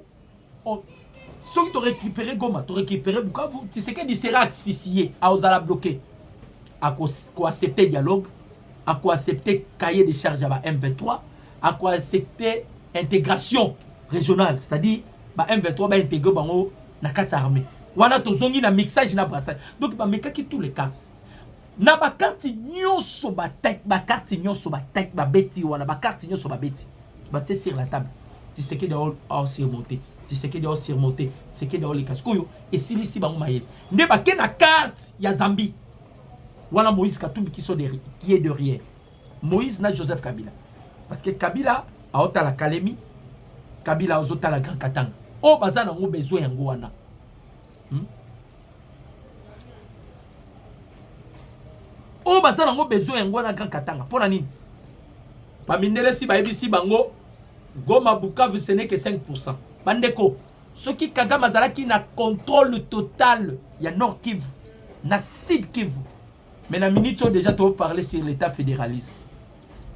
ceux qui ont récupéré Goma, tu récupéré Bukavu, Tshisekedi sera asphyxié à osala bloquer. À quoi accepter dialogue, à quoi accepter cahier de charge à M23, à quoi accepter intégration régionale, c'est-à-dire ba M23 va intégrer bango na carte armée. Wana tozongi na mixage na brassage. Donc ba mekaki tous les cartes. Na ba carte nyonso ba tête, ba carte nyonso ba tête, ba beti wana ba carte nyonso ba beti. Ba te sur la table. Tshisekedi a surmonté. Tshisekedi a surmonté, Tshisekedi a les cascoyo et si ici bango mayel. Ne ba ke na carte ya Zambie. Wana Moïse Katumbi qui est derrière. Moïse na Joseph Kabila. Parce que Kabila a ota la Kalemi, Kabila a ota la Grand Katanga. Oh bazana ngo besoin yango wana. Oh bazana ngo besoin yango wana Grand Katanga. Pona nini? Pa mindele si ba ebisi bango Goma Bukavu ce n'est que 5%. Bandeko, ceux qui Kagame Azalaki na contrôle total, il y a Nord Kivu, na Sud Kivu. Mais la minute déjà tu parler sur l'état fédéralisme,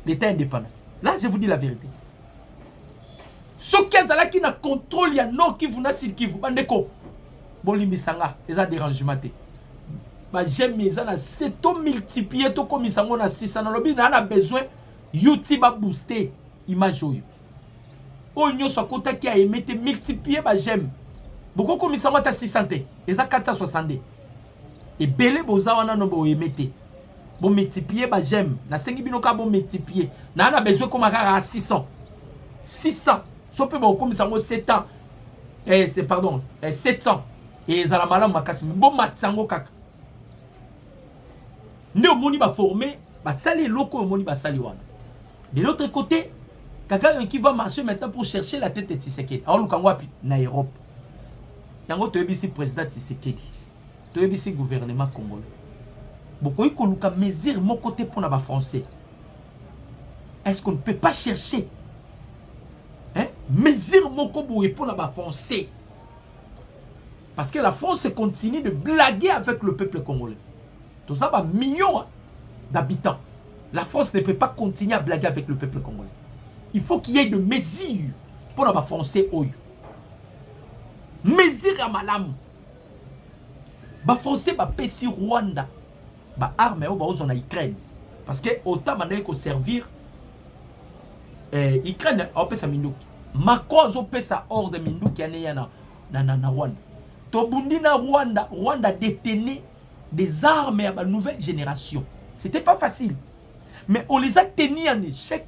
l'état indépendant. Là je vous dis la vérité. Ceux qui Azalaki na contrôle, il y a Nord Kivu, na Sud Kivu. Bandeko, bolimi sanga, les a dérangement te. Bah j'aime mes ana, c'est tout multiplié, tout comme ils sont na 600 na lobby, na besoin YouTube a booster image yo. Oh, nous sommes contents qui a émetté multiplié ma j'aime. Beaucoup comme ça, à 600, et ça 460. Et belé, bozawana no bo émetté. Bon multiplié ma j'aime. Na 5 binoka bon multiplié. Na a besoin comme à 600. 600. So peut bon comme ça 7 ans. C'est pardon, 700. Et ça la malam makasi. Bon matsango kaka. Ne moni ba formé, ba sali loko moni ba sali wana. De l'autre côté, quelqu'un qui va marcher maintenant pour chercher la tête de Tshisekedi. Alors, nous sommes en Europe. Yango to ebisi président Tshisekedi. To ebisi gouvernement congolais. Beaucoup ko luka mesure mon côté pour na français. Est-ce qu'on ne peut pas chercher mesure mon côté pour na français? Parce que la France continue de blaguer avec le peuple congolais. Tout ça va millions d'habitants. La France ne peut pas continuer à blaguer avec le peuple congolais. Il faut qu'il y ait de mesures pour la français. Mesures à malam. Ba français ba pesi Rwanda. Ba arme au ba en Ukraine. Parce que autant manière qu'on servir Ukraine au pesa minduki. Macron zo pesa hors de minduki yana na Rwanda. To bundi na Rwanda, Rwanda détenait des armes à la nouvelle génération. C'était pas facile. Mais on les a tenus en échec.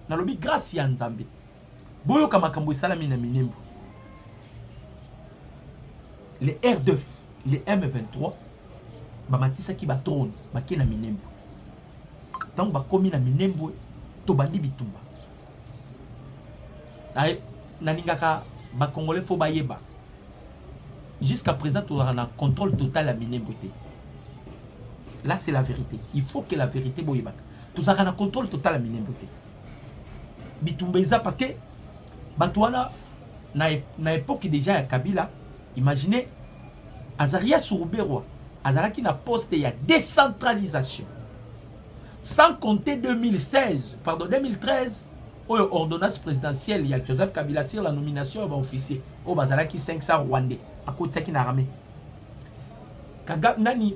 Na lobi grâce ya Nzambe. Boyo kamakambo salami na minembo. Les R2, les M23, ba matisa ki ba trône, ba ki na minembo. Donc ba komi na minembo to bandi bitumba. Ay naningaka ba congolais fo ba yeba. Jusqu'à présent tu as un contrôle total à minembo. Là c'est la vérité. Il faut que la vérité boyeba. Tu as un contrôle total à minembo. Bitumbeza parce que Batouana na époque déjà à Kabila, imaginez Azaria Sourouberwa, Azaraki na poste il y a décentralisation. Sans compter 2013, ordonnance présidentielle, il y a Joseph Kabila sur la nomination d'un officier au Bazaraki 500 Rwandais à côté de Kinarame. Kagab Nani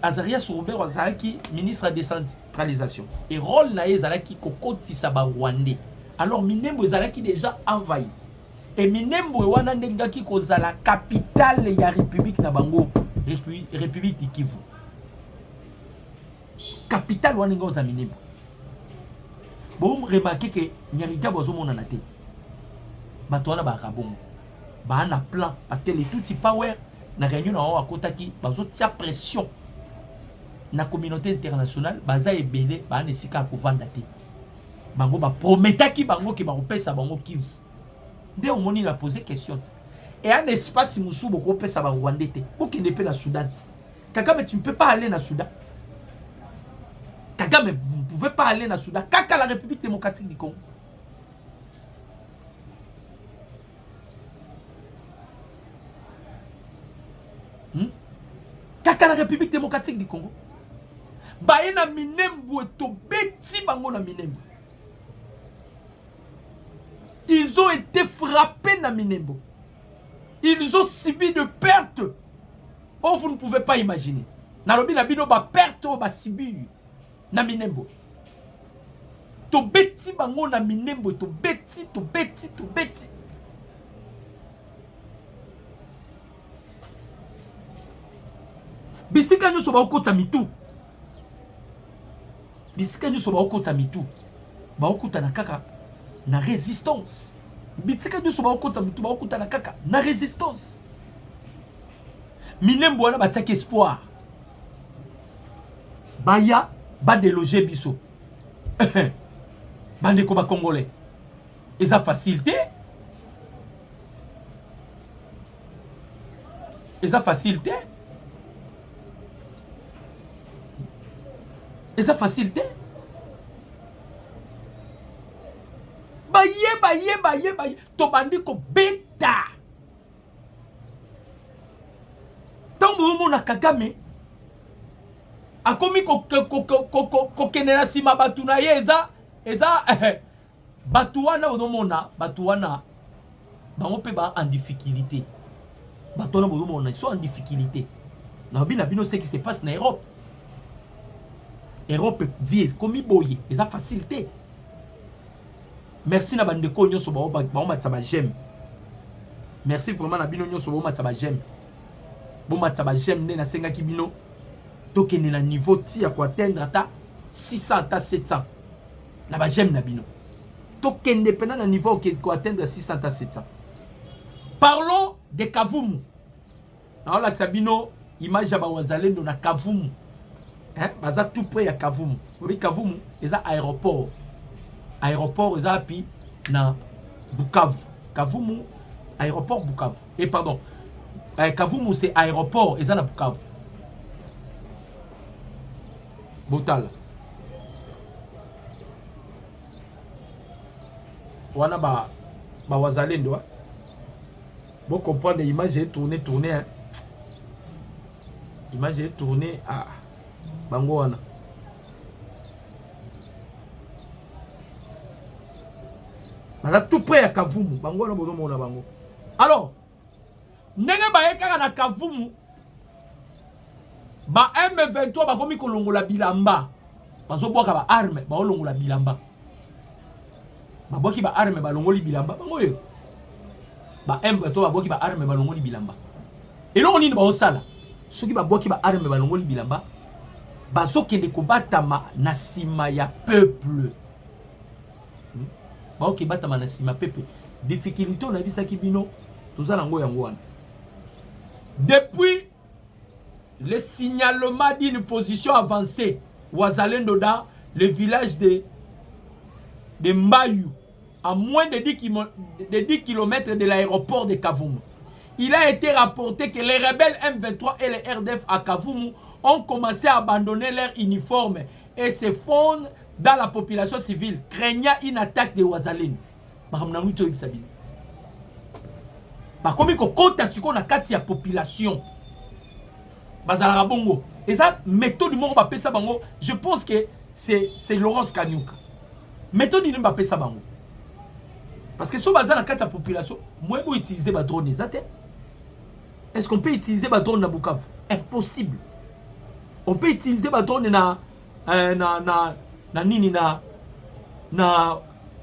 Azaria Sourouberwa Azaraki ministre de décentralisation et rôle na Azaraki kokoti saba Rwandais. Alors Minembo ezalaki déjà envahi. Et Minembo wana ndengaki kozala capitale ya République na bango, République du Kivu. Capitale wana ngoza Minembo. Bon remarquer que Nyarika bozo mona na te. Bato wana ba rabongo. ba na plan parce que les tout power na réunion na wa kotaki bazo tia pression na communauté internationale baza ebele ba na sika ko vanda te bango ba prometaki bango ki ba kopesa bango Kivu nde omoni na poser question et un espace musu boko pesa ba Rwanda te bokende pe na Soudan. Kagame, tu ne peux pas aller na Soudan. Kagame, vous ne pouvez pas aller na Soudan. Kaka la République démocratique du Congo. Kaka la République démocratique du Congo. Baye na Minembwe to beti bango na Minembwe. Ils ont été frappés na Minembwe. Ils ont subi de pertes. Oh, vous ne pouvez pas imaginer. Nalobi na bino ba perte ba sibi na Minembwe. To beti bango na Minembwe, to beti. Bisika nyoso ba okota mitu. Bisika nyoso ba okota mitu. Ba okota na kaka na résistance. Bisika nyoso ba okota mitu ba okota na kaka na résistance. Minembwe wana batiaki espoir. Baya ba déloger biso. Bandeko ba congolais. Eza facilité. Eza facilité. Eza facilité. Baye. To bandiko beta. Tango na Kagame akomi ko kenela sima batu na ye eza batu wana onomona batu wana bango pe ba en difficulté. Batu wana onomona ils sont en difficulté. Na bino ce qui se passe na Europe. Europe vie komi boye eza facilité. Merci na bandeko nyonso ba matsa j'aime. Merci vraiment na bino nyonso ba matsa j'aime. Bon mataba j'aime ne na senga kibino tokende na niveau ti ya ko atteindre ata 600 ata 700 na ba j'aime na bino tokende pena na niveau ko atteindre 600 ata 700. Parlons de Kavumu. Na la Sabino image ya ba wazalendo na Kavumu. Baza tout près ya Kavumu. Oui Kavumu eza aéroport. Aéroport eza pi na Bukavu. Kavumu aéroport Bukavu. Et pardon. Kavumu c'est aéroport et ça na Bukavu. Botal. Wana ba wazalendo. Bon comprendre l'image est tournée hein. Image est tournée à bango wana. Baza tout près à Kavumu. Bango wana bozo mona bango. Alors ndenge bayekaka na Kavumu ba M23 bakomi kolongola bilamba bazobwaka ba arme baolongola bilamba babwaki ba arme balongoli bilamba bango yo ba M23 babwaki ba arme balongoli bilamba eloko nini baosala soki babwaki ba arme balongoli bilamba bazokende kobatama na sima ya peuple baoki batama na sima peuple difficulté on a vu ça ki bino tozala ngo yango wana. Depuis le signalement d'une position avancée, Wazalendo dans le village de Mbayu, à moins de 10 km de l'aéroport de Kavumu, il a été rapporté que les rebelles M23 et les RDF à Kavumu ont commencé à abandonner leur uniforme et se fondent dans la population civile, craignant une attaque de Wazalendo. Bakomi ko kota siko na kati ya population bazala bongo et ça méthode moko ba pesa bango je pense que c'est Laurence Kanyuka méthode ni ba pesa bango parce que so bazala kati ya population moi bo utiliser ba drone ezate. Est-ce qu'on peut utiliser ba drone na Bukavu? Impossible. On peut utiliser ba drone na nini na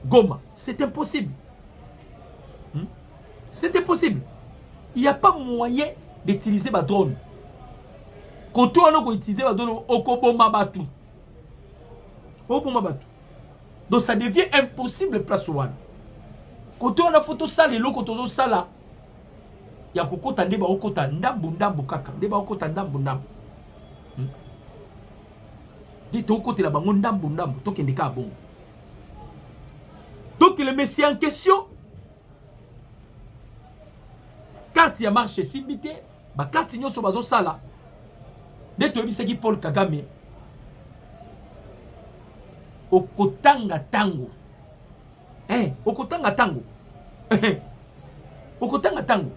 Goma, c'est impossible. C'est impossible. Il n'y a pas moyen d'utiliser ma drone. Quand on a utilisé ma drone, donc ça devient impossible place one. Quand on a photo ça, les locaux, quand on ça là, ya kokota nde ba okota ndambu ndambu kaka nde ba okota ndambu ndambu dit to kotela bango ndambu ndambu to kende ka bongo. Donc le messie en question carte ya marche simbité ba carte nyoso bazo sala de to bisaki Paul Kagame okotanga tango okotanga tango okotanga tango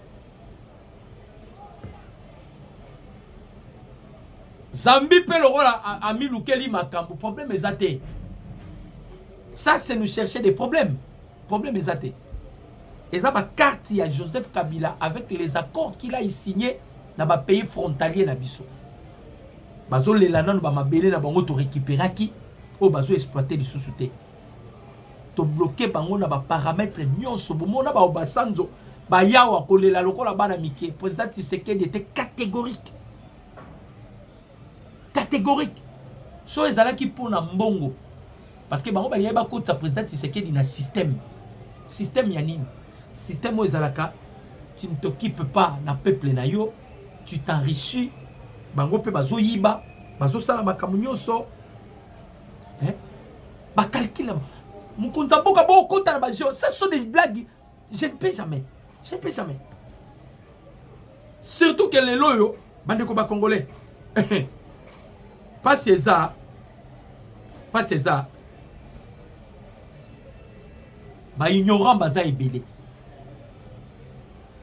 Zambi pe lokola ami lukeli makambo problème ezate. Ça c'est nous chercher des problèmes. Problème ezate. Et ça ba carte ya Joseph Kabila avec les accords qu'il a signé dans ba pays frontalier na biso. Bazo lela nanu ba mabele na bango to récupéraki o bazo exploiter les sous-souté. To bloquer bango na ba paramètres nyonso bomona ba obasanzo ba yawa kolela lokola bana mike. Président Tshisekedi était catégorique. Catégorique. So ezalaki pona mbongo. Parce que bango ba yeba ko sa président Tshisekedi na système. Système ya nini? Système o ezalaka tu ne t'occupes pas na peuple na yo, tu t'enrichis. Bango pe bazo yiba, bazo sala makambo nyonso. Ba calcule. Mukonza mboka bo kota na ba ça sont des blagues. Je ne peux jamais. Je ne peux jamais. Surtout que les loyo bande ko ba congolais. Pas César. Pas César. Ba ignorant baza ebele.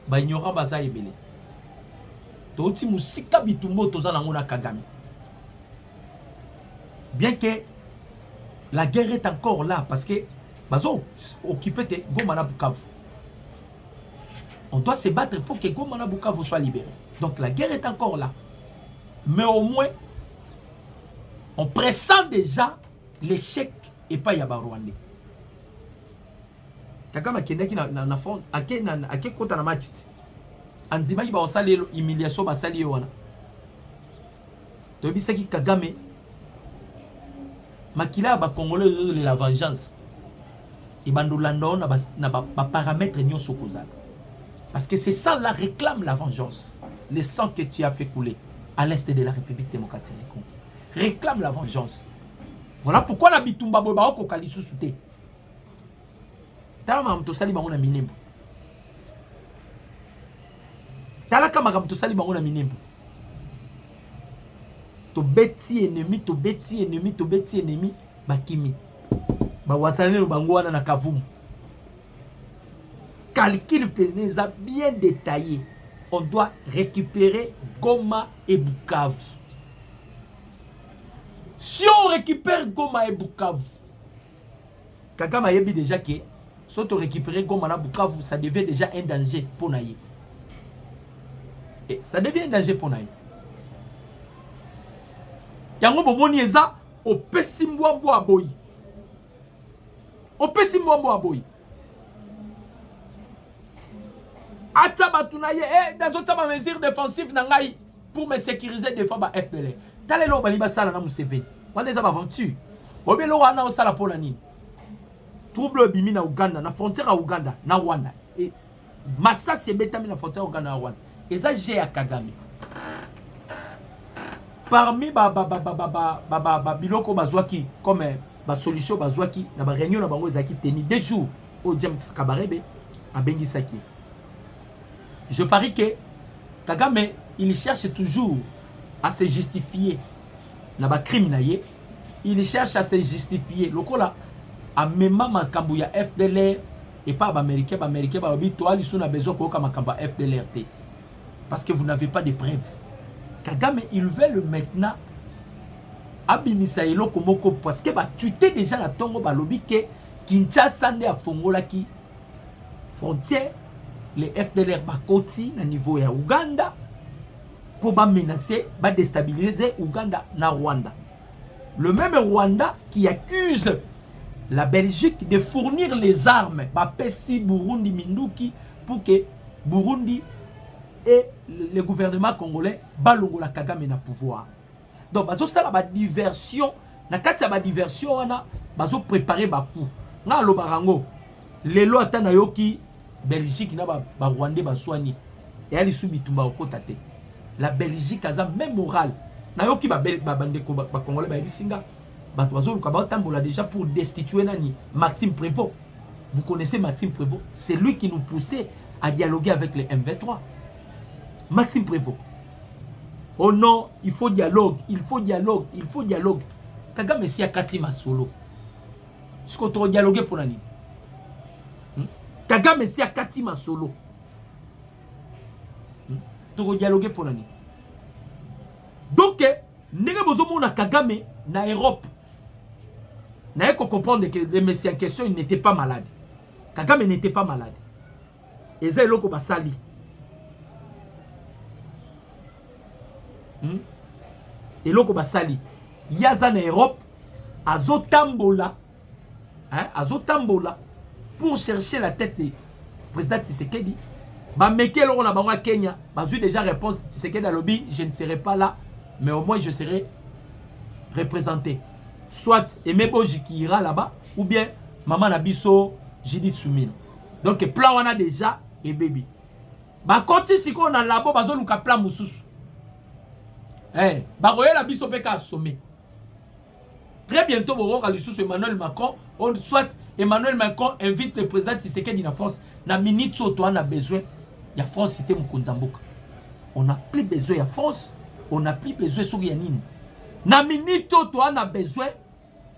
Ba ignorant baza ebele. Toti musika bitumbo toza nango na Kagame. Bien que la guerre est encore là parce que bazo occupé te Goma na Bukavu. On doit se battre pour que Goma na Bukavu soit libéré. Donc la guerre est encore là. Mais au moins on pressent déjà l'échec et pas Yaba Rwandais. Kagame kendaki na fond ake kota na match. Anzima ki ba osali humiliation ba sali wana. To bisaki Kagame makila ba congolais la vengeance. Et bandolando na ba paramètres nyonso kozala. Parce que c'est ça la réclame la vengeance. Le sang que tu as fait couler à l'est de la République démocratique du Congo. Réclame la vengeance. Voilà pourquoi la bitumba boy ba ko kalisu souté. Tala mamto sali bango na minembo. Tala kama mamto sali bango na minembo. To beti ennemi, to beti ennemi, to beti ennemi bakimi. Ba wasalelo bango wana na Kavumu. Calcul péneza bien détaillé. On doit récupérer Goma et Bukavu. Si on récupère Goma et Bukavu, Kagame a dit déjà que si on récupère Goma et Bukavu, ça devient déjà un danger pour Naïe. Et ça devient un danger pour Naïe. Yango bomoni eza au pesimbo aboyi. Au pesimbo aboyi. Atabatuna ye dans autres mesures défensives nangai pour me sécuriser des fois ba FDL. Dans les lois baliba sala na Museveni. On les a aventure. Obelo wana o sala pour la nini. Trouble bimi na Uganda na frontière à Uganda na Rwanda. Et massa se betami na frontière Uganda na Rwanda. Et ça j'ai à Kagame. Parmi biloko bazwaki comme ba solution bazwaki na ba réunion na bango ezaki teni 2 jours au James Kabarebe a bengi saki. Je parie que Kagame, il cherche toujours à se justifier. N'a pas crime naïe. Il cherche à se justifier. Le là, à même makambu ya FDLR et pas américain, américain, bah oui, toi, ils ont besoin pour makambu FDLR. Parce que vous n'avez pas de preuves. Kagame, il veut maintenant abimisa elo komoko parce que bah tu t'es déjà la tongo ba lobby que Kinshasa ne a fongola ki frontière. Les FDLR bakoti na niveau ya Uganda pour menacer, déstabiliser Uganda na Rwanda. Le même Rwanda qui accuse la Belgique de fournir les armes Pessi Burundi Minduki pour que Burundi et le gouvernement congolais balongo la Kagame na pouvoir. Donc bazo sala ba diversion na kati ya ba diversion wana bazo préparer ba coup. Na lo barango lelo atana yoki Belgique na ba Rwandais ba soigner et ali subitumba okotate. La Belgique a même moral. Nayoki ba bandeko ba congolais ba bisinga. Ba toazo ka ba tambola déjà pour destituer nani Maxime Prévost. Vous connaissez Maxime Prévost, c'est lui qui nous poussait à dialoguer avec les M23. Maxime Prévost. Oh non, il faut dialogue, il faut dialogue, il faut dialogue. Kagame si akati masolo. Ce qu'on doit dialoguer pour nani. Kagame si akati masolo. To dialoguer pour nani. Donc, nega bozomo na Kagame na Europe. N'a pas comprendre que le messieurs en question il n'était pas malade. Kagame n'était pas malade. Et ça loko basali. Et loko basali. Yaza na Europe azotambola. Hein, azotambola pour chercher la tête du président Tshisekedi. Ba mekelo on a bango Kenya, ba vu déjà réponse Tshisekedi à lobby, je ne serai pas là, mais au moins je serai représenté. Soit Emeboji qui ira là-bas, ou bien Maman Nabiso, Judith Soumine. Donc plan on a déjà et baby. Ba koti si ko na labo bazo luka plan mususu. Eh, ba roye la biso peka assommé. Très bientôt bon ka lisusu Emmanuel Macron, soit Emmanuel Macron invite le président Tshisekedi na France, na minute soto on a besoin. Il y a France c'était Mukunzamboka. On n'a plus besoin de France, on n'a plus besoin de Yanine. Na minute to on a besoin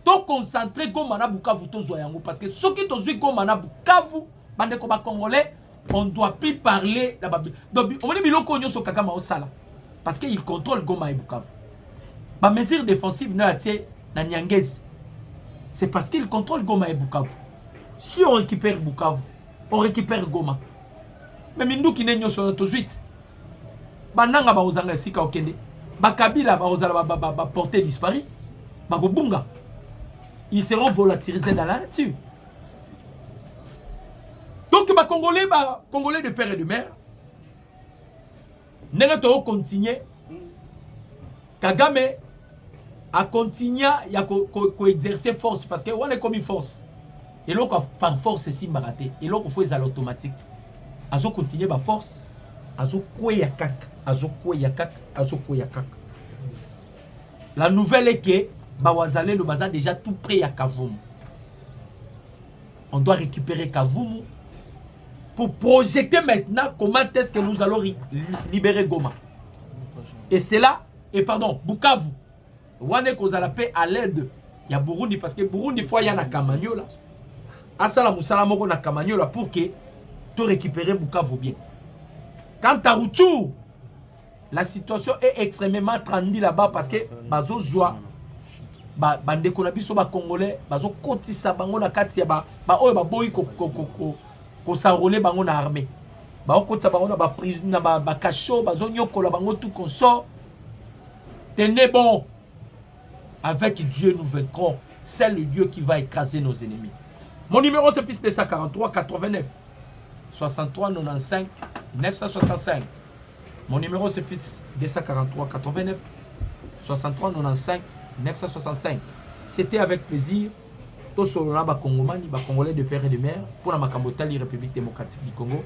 de concentrer comme na Bukavu to zoyango parce que ceux qui to zui comme na Bukavu bande ko ba congolais on doit plus parler la Babi. Donc on dit biloko nyoso Kagame osala parce que il contrôle Goma et Bukavu. Ba mesure défensive na tie na Nyangezi. C'est parce qu'il contrôle Goma et Bukavu. Si on récupère Bukavu, on récupère Goma. Mais mindu ki nenyo so to zuit. Bananga ba ozanga sika okende. Ba Kabila ba ozala ba porter disparu. Ba Gobunga. Ils seront volatilisés dans la nature. Donc les Congolais de père et de mère, nous allons continuer. Kagame a continué à exercer force parce qu'on est comme une force. Et là, par force, c'est si baraté. Et là, il faut les automatique. Azo continuer par force. Azo koyakak. Azo koyakak. Azo koyakak. La nouvelle est que Bawazale le bazar déjà tout prêt à Kavumu. On doit récupérer Kavumu pour projeter maintenant comment est-ce que nous allons libérer Goma. Et c'est là, et pardon, Bukavu. Wane kozala paix à l'aide. Il y a Burundi parce que Burundi fois il y a na Kamanyola. Asala musala moko na Kamanyola pour que tu récupérer Bukavu bien. Quant à Rutshuru, la situation est extrêmement tendue là-bas parce que bazo joie bandeko na biso ba congolais bazo kotisa bango na kati ya ba oyo ba boyi ko s'enrôler bango na armée ba kotisa bango na ba prison na ba cachot bazo nyokola bango tout consort. Tenez bon, avec Dieu nous vaincrons. C'est le Dieu qui va écraser nos ennemis. Mon numéro c'est plus 243 89 63 95 965. Mon numéro c'est plus 243 89 63 95 965. C'était avec plaisir. Tous les Congolais de père et de mère pour la Makambotali République démocratique du Congo.